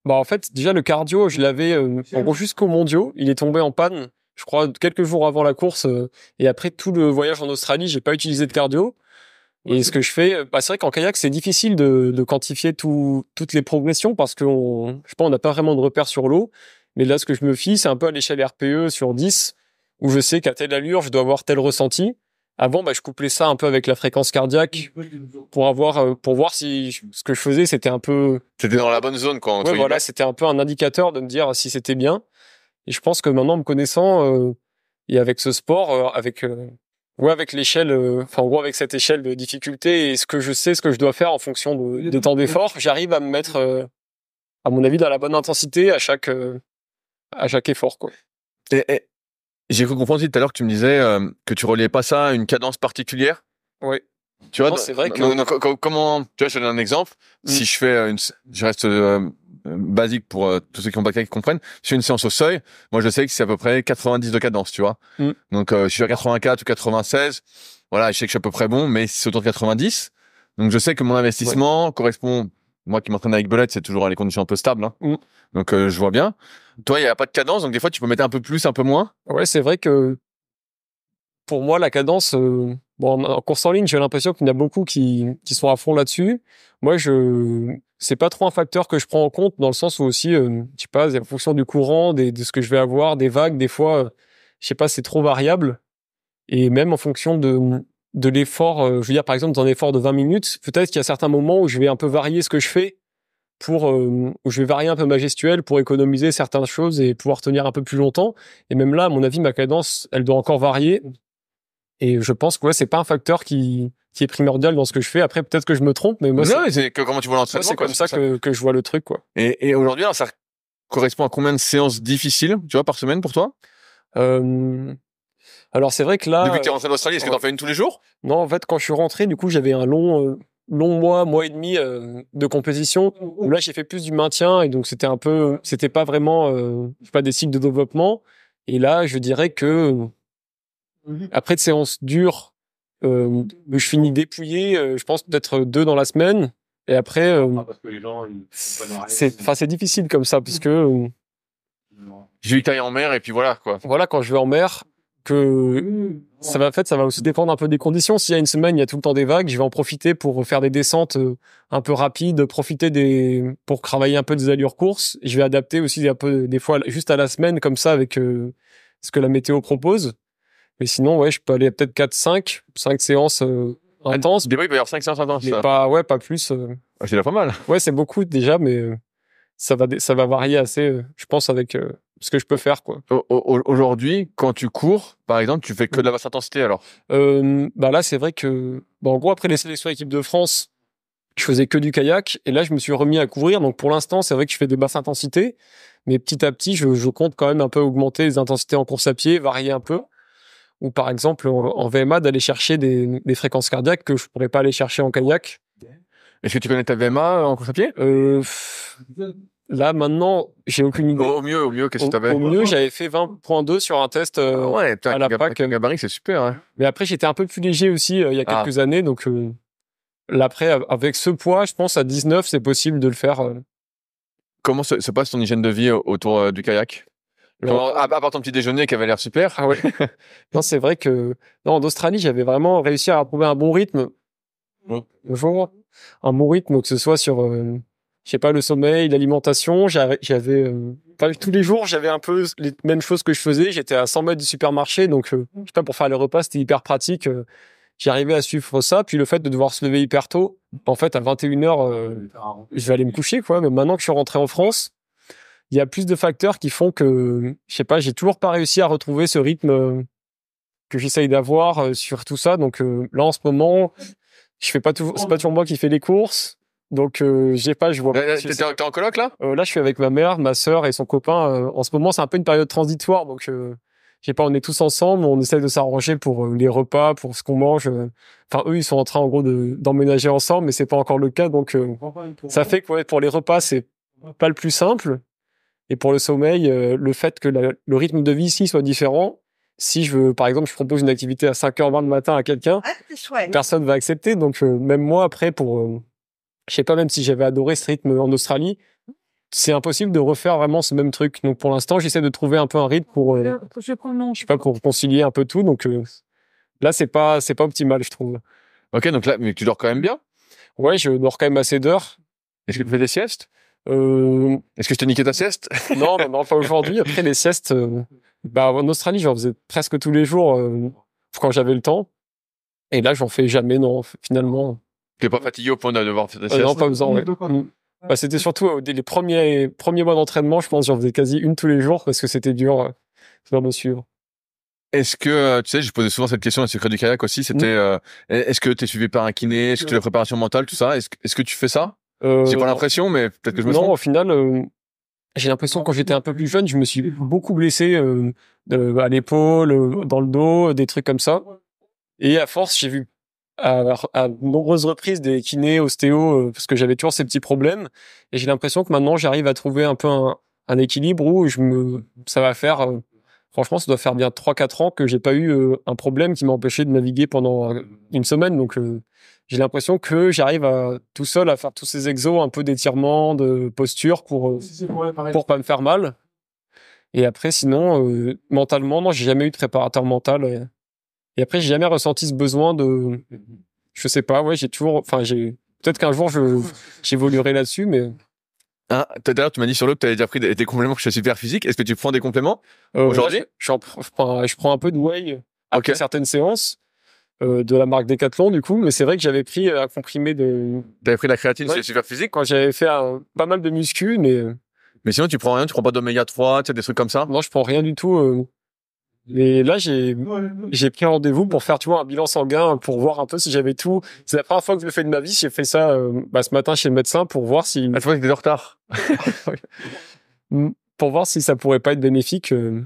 Speaker 2: Bah en fait, déjà le cardio, je l'avais en gros jusqu'aux mondiaux. Il est tombé en panne, je crois, quelques jours avant la course. Et après tout le voyage en Australie, j'ai pas utilisé de cardio. Et ce que je fais, bah c'est vrai qu'en kayak, c'est difficile de quantifier toutes les progressions parce que je sais pas, on n'a pas vraiment de repères sur l'eau. Mais là, ce que je me fie, c'est un peu à l'échelle RPE sur 10, où je sais qu'à telle allure, je dois avoir tel ressenti. Avant, bah, je couplais ça un peu avec la fréquence cardiaque pour voir si ce que je faisais, c'était un peu.
Speaker 3: C'était dans la bonne zone, quoi.
Speaker 2: Ouais, voilà, c'était un peu un indicateur de me dire si c'était bien. Et je pense que maintenant, me connaissant, et avec ce sport, avec l'échelle, en gros, avec cette échelle de difficulté et ce que je sais, ce que je dois faire en fonction de temps d'effort, j'arrive à me mettre, à mon avis, dans la bonne intensité à chaque effort, quoi.
Speaker 3: Et j'ai cru comprendre tout à l'heure que tu me disais que tu reliais pas ça à une cadence particulière.
Speaker 2: Oui.
Speaker 3: Tu vois,
Speaker 2: c'est vrai que.
Speaker 3: Comment, tu vois, je te donne un exemple. Si je fais je reste basique pour tous ceux qui ont pas qui comprennent. Si je fais une séance au seuil, moi je sais que c'est à peu près 90 de cadence, tu vois. Donc si je suis à 84 ou 96, voilà, je sais que je suis à peu près bon, mais c'est autour de 90. Donc je sais que mon investissement correspond. Moi qui m'entraîne avec Belette, c'est toujours à les conditions un peu stables. Hein. Donc je vois bien. Toi, il y a pas de cadence, donc des fois tu peux mettre un peu plus, un peu moins.
Speaker 2: Ouais, c'est vrai que pour moi la cadence, en course en ligne, j'ai l'impression qu'il y en a beaucoup qui sont à fond là-dessus. Moi, c'est pas trop un facteur que je prends en compte dans le sens où aussi, je sais pas, en fonction du courant, de ce que je vais avoir, des vagues, des fois, je sais pas, c'est trop variable. Et même en fonction de l'effort, je veux dire, par exemple, dans un effort de 20 minutes, peut-être qu'il y a certains moments où je vais un peu varier ce que je fais où je vais varier un peu ma gestuelle pour économiser certaines choses et pouvoir tenir un peu plus longtemps. Et même là, à mon avis, ma cadence, elle doit encore varier. Et je pense que c'est pas un facteur qui est primordial dans ce que je fais. Après, peut-être que je me trompe, mais moi,
Speaker 3: c'est que comment tu vois l'entraînement.
Speaker 2: C'est comme ça que je vois le truc, quoi.
Speaker 3: Et aujourd'hui, alors, ça correspond à combien de séances difficiles, tu vois, par semaine pour toi?
Speaker 2: Alors, c'est vrai que là.
Speaker 3: Depuis que tu es rentré en Australie, est-ce que tu en fais une tous les jours?
Speaker 2: Non, en fait, quand je suis rentré, du coup, j'avais un long mois et demi de compétition où là j'ai fait plus du maintien et donc c'était pas vraiment je sais pas, des cycles de développement. Et là je dirais que après de séances dures je finis dépouillé, je pense peut-être 2 dans la semaine et après
Speaker 4: parce que les gens
Speaker 2: c'est difficile comme ça parce que
Speaker 3: j'ai eu taille en mer et puis voilà quoi.
Speaker 2: Voilà, quand je vais en mer que ça va aussi dépendre un peu des conditions. S'il y a une semaine, il y a tout le temps des vagues, je vais en profiter pour faire des descentes un peu rapides, pour travailler un peu des allures courses. Je vais adapter aussi un peu, des fois, juste à la semaine, comme ça, avec ce que la météo propose. Mais sinon, ouais, je peux aller peut-être 5 séances intenses.
Speaker 3: Des fois, il peut y avoir 5 séances intenses.
Speaker 2: Mais pas plus.
Speaker 3: C'est déjà pas mal.
Speaker 2: Ouais, c'est beaucoup déjà, mais ça va varier assez, je pense, avec ce que je peux faire, quoi.
Speaker 3: Aujourd'hui, quand tu cours, par exemple, tu fais que de la basse intensité alors?
Speaker 2: Là, c'est vrai que, en gros, après les sélections équipe de France, je faisais que du kayak et là, je me suis remis à courir. Donc, pour l'instant, c'est vrai que je fais de basse intensité, mais petit à petit, je compte quand même un peu augmenter les intensités en course à pied, varier un peu. Ou par exemple, en VMA, d'aller chercher des fréquences cardiaques que je pourrais pas aller chercher en kayak.
Speaker 3: Est-ce que tu connais ta VMA en course à pied?
Speaker 2: Là, maintenant, j'ai aucune idée.
Speaker 3: Au mieux, qu'est-ce que tu avais?
Speaker 2: Au mieux, j'avais fait 20.2 sur un test
Speaker 3: ouais,
Speaker 2: à la PAC.
Speaker 3: Gabarit, c'est super. Hein.
Speaker 2: Mais après, j'étais un peu plus léger aussi il y a quelques années. Donc, là, après, avec ce poids, je pense à 19, c'est possible de le faire.
Speaker 3: Comment se passe ton hygiène de vie autour du kayak? À part ton petit déjeuner qui avait l'air super.
Speaker 2: Ah ouais. Non, c'est vrai que en Australie, j'avais vraiment réussi à trouver un bon rythme. Bonjour. Un bon rythme, que ce soit sur, je sais pas, le sommeil, l'alimentation. J'avais tous les jours, j'avais un peu les mêmes choses que je faisais. J'étais à 100 mètres du supermarché, donc je sais pas, pour faire les repas, c'était hyper pratique. J'arrivais à suivre ça. Puis le fait de devoir se lever hyper tôt, en fait, à 21h, je vais aller me coucher, quoi. Mais maintenant que je suis rentré en France, il y a plus de facteurs qui font que, je sais pas, j'ai toujours pas réussi à retrouver ce rythme que j'essaye d'avoir sur tout ça. Donc là, en ce moment, c'est pas toujours moi qui fais les courses. Donc je vois.
Speaker 3: T'es en coloc là?
Speaker 2: Là, je suis avec ma mère, ma sœur et son copain. En ce moment, c'est un peu une période transitoire, donc je sais pas, on est tous ensemble, on essaye de s'arranger pour les repas, pour ce qu'on mange. Enfin, eux, ils sont en train, en gros, d'emménager ensemble, mais c'est pas encore le cas, donc ça fait que pour les repas, c'est pas le plus simple. Et pour le sommeil, le fait que le rythme de vie ici soit différent, si par exemple, je propose une activité à 5h20 le matin à quelqu'un, personne va accepter. Donc, même moi, après, je sais pas, même si j'avais adoré ce rythme en Australie, c'est impossible de refaire vraiment ce même truc. Donc, pour l'instant, j'essaie de trouver un peu un rythme pour, je sais pas, pour concilier un peu tout. Donc, là, c'est pas optimal, je trouve.
Speaker 3: Ok, donc là, mais tu dors quand même bien?
Speaker 2: Ouais, je dors quand même assez d'heures.
Speaker 3: Est-ce que tu fais des siestes? Est-ce que je t'ai niqué ta sieste?
Speaker 2: Non, pas aujourd'hui. Après, les siestes, en Australie, j'en faisais presque tous les jours quand j'avais le temps. Et là, j'en fais jamais, non, finalement.
Speaker 3: T'es pas fatigué au point de devoir faire des siestes?
Speaker 2: Non, pas besoin, ouais. C'était surtout les premiers mois d'entraînement, je pense, j'en faisais quasi une tous les jours parce que c'était dur de me suivre.
Speaker 3: Est-ce que, tu sais, je posais souvent cette question à Secret du kayak aussi, c'était, est-ce que t'es suivi par un kiné? Est-ce que tu as la préparation mentale, tout ça? Est-ce que tu fais ça? J'ai pas l'impression, mais peut-être que je me trompe.
Speaker 2: Non, au final, j'ai l'impression que quand j'étais un peu plus jeune, je me suis beaucoup blessé à l'épaule, dans le dos, des trucs comme ça. Et à force, j'ai vu à de nombreuses reprises des kinés, ostéos, parce que j'avais toujours ces petits problèmes. Et j'ai l'impression que maintenant, j'arrive à trouver un peu un équilibre où ça va faire, franchement, ça doit faire bien 3-4 ans que j'ai pas eu un problème qui m'a empêché de naviguer pendant une semaine. Donc, j'ai l'impression que j'arrive tout seul à faire tous ces exos, un peu d'étirement, de posture pour pas me faire mal. Et après, sinon, mentalement, non, j'ai jamais eu de préparateur mental. Et après, j'ai jamais ressenti ce besoin je sais pas, ouais, peut-être qu'un jour, j'évoluerai là-dessus, mais.
Speaker 3: Ah, d'ailleurs, tu m'as dit sur l'eau que tu avais déjà pris des compléments que je suis super physique. Est-ce que tu prends des compléments aujourd'hui?
Speaker 2: Je prends un peu de whey après certaines séances. De la marque Decathlon du coup, mais c'est vrai que j'avais pris un comprimé de.
Speaker 3: T'avais pris la créatine chez Super Physique
Speaker 2: quand j'avais fait pas mal de muscu, mais.
Speaker 3: Mais sinon tu prends rien, tu prends pas d'oméga 3, tu sais, des trucs comme ça?
Speaker 2: Non, je prends rien du tout. Et là j'ai pris rendez-vous pour faire, tu vois, un bilan sanguin pour voir un peu si j'avais tout. C'est la première fois que je le fais de ma vie. J'ai fait ça ce matin chez le médecin pour voir si.
Speaker 3: Ah, tu vois que t'es en retard.
Speaker 2: Pour voir si ça pourrait pas être bénéfique. Je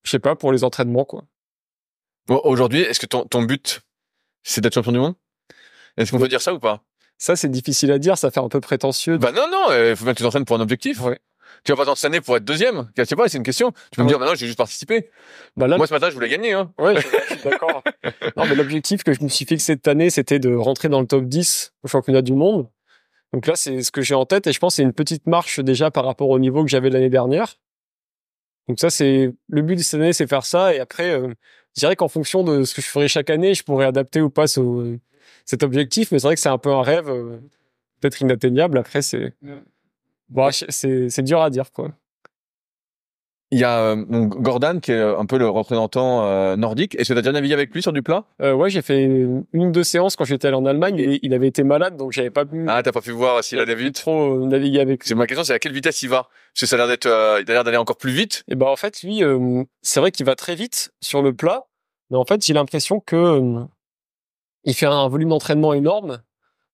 Speaker 2: sais pas, pour les entraînements quoi.
Speaker 3: Bon, aujourd'hui, est-ce que ton but, c'est d'être champion du monde? Est-ce qu'on peut dire ça ou pas?
Speaker 2: Ça, c'est difficile à dire, ça fait un peu prétentieux.
Speaker 3: Bah non, faut bien que tu t'entraînes pour un objectif.
Speaker 2: Ouais.
Speaker 3: Tu vas pas t'entraîner pour être deuxième. Je sais pas, c'est une question. Tu peux me dire, bah non, j'ai juste participé.
Speaker 2: Bah là,
Speaker 3: moi, ce matin, je voulais gagner, hein.
Speaker 2: Ouais, je suis d'accord. Non, mais l'objectif que je me suis fixé cette année, c'était de rentrer dans le top 10 au championnat du monde. Donc là, c'est ce que j'ai en tête et je pense que c'est une petite marche déjà par rapport au niveau que j'avais l'année dernière. Donc ça, c'est le but de cette année, c'est faire ça. Et après, je dirais qu'en fonction de ce que je ferai chaque année, je pourrais adapter ou pas cet objectif. Mais c'est vrai que c'est un peu un rêve, peut-être inatteignable. Après, c'est dur à dire, quoi.
Speaker 3: Il y a donc Gordon qui est un peu le représentant nordique. Est-ce que tu as déjà navigué avec lui sur du plat?
Speaker 2: Ouais, j'ai fait une ou deux séances quand j'étais allé en Allemagne et il avait été malade, donc j'avais pas pu
Speaker 3: Ah, t'as pas pu voir s'il allait vite?
Speaker 2: trop naviguer avec lui.
Speaker 3: C'est ma question, c'est à quelle vitesse il va? Parce que ça a l'air d'être, il a l'air d'aller encore plus vite.
Speaker 2: Et ben en fait, lui, c'est vrai qu'il va très vite sur le plat, mais en fait, j'ai l'impression que il fait un volume d'entraînement énorme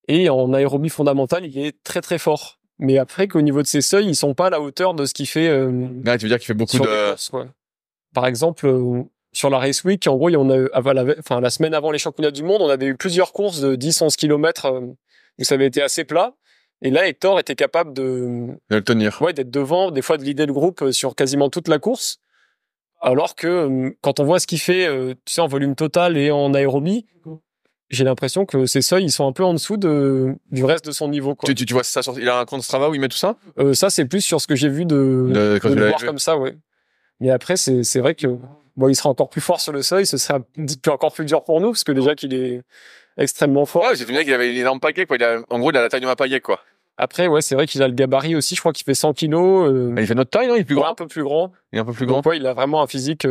Speaker 2: et en aérobie fondamentale, il est très très fort. Mais après, qu'au niveau de ses seuils, ils sont pas à la hauteur de ce qu'il fait
Speaker 3: Ah, tu veux dire qu'il fait beaucoup
Speaker 2: sur
Speaker 3: de...
Speaker 2: les courses, quoi. Par exemple, sur la Race Week, en gros, on a eu, la semaine avant les championnats du monde, on avait eu plusieurs courses de 10-11 km où ça avait été assez plat. Et là, Hector était capable de
Speaker 3: le tenir.
Speaker 2: ouais, d'être devant, des fois de leader le groupe sur quasiment toute la course. Alors que quand on voit ce qu'il fait, tu sais, en volume total et en aérobie, j'ai l'impression que ses seuils, ils sont un peu en dessous du reste de son niveau, quoi.
Speaker 3: Tu vois ça sur... Il a un compte Strava où il met tout ça?
Speaker 2: Ça, c'est plus sur ce que j'ai vu de
Speaker 3: Quand tu
Speaker 2: le
Speaker 3: l'avais
Speaker 2: voir
Speaker 3: vu.
Speaker 2: comme ça, ouais. Mais après, c'est vrai que bon, il sera encore plus fort sur le seuil, ce sera encore plus dur pour nous, parce que déjà qu'il est extrêmement fort.
Speaker 3: Ouais, c'est une mec, il avait une énorme paquet, quoi. En gros, il a la taille de ma paquet, quoi.
Speaker 2: Après, ouais, c'est vrai qu'il a le gabarit aussi, je crois qu'il fait 100 kilos.
Speaker 3: Il fait notre taille, non? Il est plus
Speaker 2: Ouais,
Speaker 3: grand.
Speaker 2: un peu plus grand.
Speaker 3: Il est un peu plus grand.
Speaker 2: Donc, ouais, il a vraiment un physique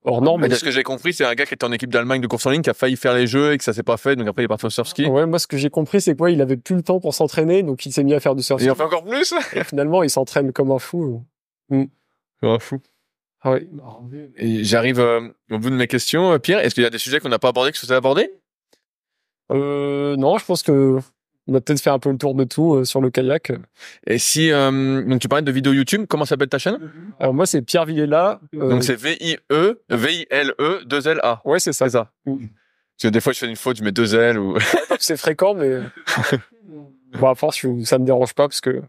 Speaker 2: hors norme.
Speaker 3: Mais de ce que j'ai compris, c'est un gars qui était en équipe d'Allemagne de course en ligne, qui a failli faire les jeux et que ça s'est pas fait, donc après il est parti au surf ski.
Speaker 2: Ouais, moi, ce que j'ai compris, c'est quoi, il avait plus le temps pour s'entraîner, donc il s'est mis à faire du surf.
Speaker 3: Et il en fait encore plus?
Speaker 2: Et finalement, il s'entraîne comme un fou.
Speaker 3: C'est fou.
Speaker 2: Ah ouais.
Speaker 3: Et j'arrive au bout de mes questions, Pierre. Est-ce qu'il y a des sujets qu'on n'a pas abordés, que tu souhaites aborder?
Speaker 2: Non, je pense que on a peut-être fait un peu le tour de tout sur le kayak.
Speaker 3: Et si, donc tu parlais de vidéo YouTube, comment s'appelle ta chaîne?
Speaker 2: Alors moi, c'est Pierre Villela.
Speaker 3: Donc c'est V-I-L-E 2-L-A.
Speaker 2: Ouais, c'est ça.
Speaker 3: C'est ça. Parce que des fois je fais une faute, je mets 2 L ou...
Speaker 2: C'est fréquent, mais bon, à force, ça me dérange pas parce que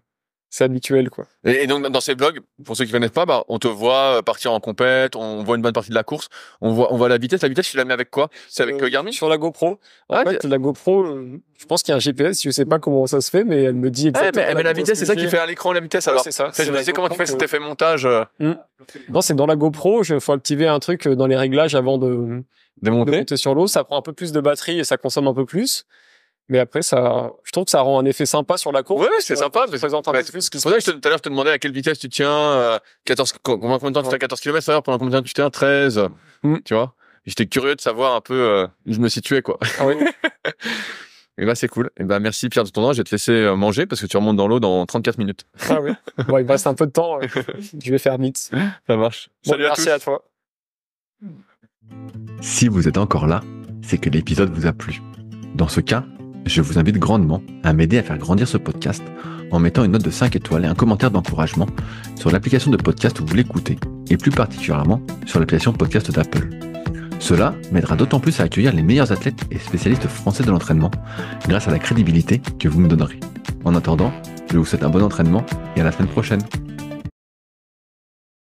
Speaker 2: c'est habituel, quoi.
Speaker 3: Et donc dans ces vlogs, pour ceux qui connaissent pas, bah, on te voit partir en compète, on voit une bonne partie de la course, on voit la vitesse. La vitesse, tu la mets avec quoi? C'est avec Garmin?
Speaker 2: Sur la GoPro. En
Speaker 3: Ah,
Speaker 2: fait, la GoPro, je pense qu'il y a un GPS, je sais pas comment ça se fait, mais elle me dit exactement.
Speaker 3: mais la vitesse, c'est ça qui fait à l'écran la vitesse, alors.
Speaker 2: C'est ça.
Speaker 3: Je me disais comment tu fais cet effet montage
Speaker 2: Non, c'est dans la GoPro, il faut activer un truc dans les réglages avant de
Speaker 3: démonter.
Speaker 2: monter sur l'eau. Ça prend un peu plus de batterie et ça consomme un peu plus. Mais après, je trouve que ça rend un effet sympa sur la course.
Speaker 3: Ouais, c'est sympa.
Speaker 2: Ça présente un peu plus ce qui
Speaker 3: C'est
Speaker 2: se
Speaker 3: pour ça que tout à l'heure, je te demandais à quelle vitesse tu tiens, combien de temps tu fais 14 km à l'heure, pendant combien de temps tu tiens 13, tu vois. J'étais curieux de savoir un peu où je me situais, quoi.
Speaker 2: Ah oui.
Speaker 3: Et bah, c'est cool. Et bah, merci Pierre de ton temps. Je vais te laisser manger parce que tu remontes dans l'eau dans 34 minutes.
Speaker 2: Ah oui. Bon, il me reste un peu de temps. Je vais faire vite.
Speaker 3: Ça marche.
Speaker 2: Bon,
Speaker 3: Salut à
Speaker 2: merci
Speaker 3: tous.
Speaker 2: à toi.
Speaker 1: Si vous êtes encore là, c'est que l'épisode vous a plu. Dans ce cas, je vous invite grandement à m'aider à faire grandir ce podcast en mettant une note de 5 étoiles et un commentaire d'encouragement sur l'application de podcast où vous l'écoutez, et plus particulièrement sur l'application podcast d'Apple. Cela m'aidera d'autant plus à accueillir les meilleurs athlètes et spécialistes français de l'entraînement grâce à la crédibilité que vous me donnerez. En attendant, je vous souhaite un bon entraînement et à la semaine prochaine.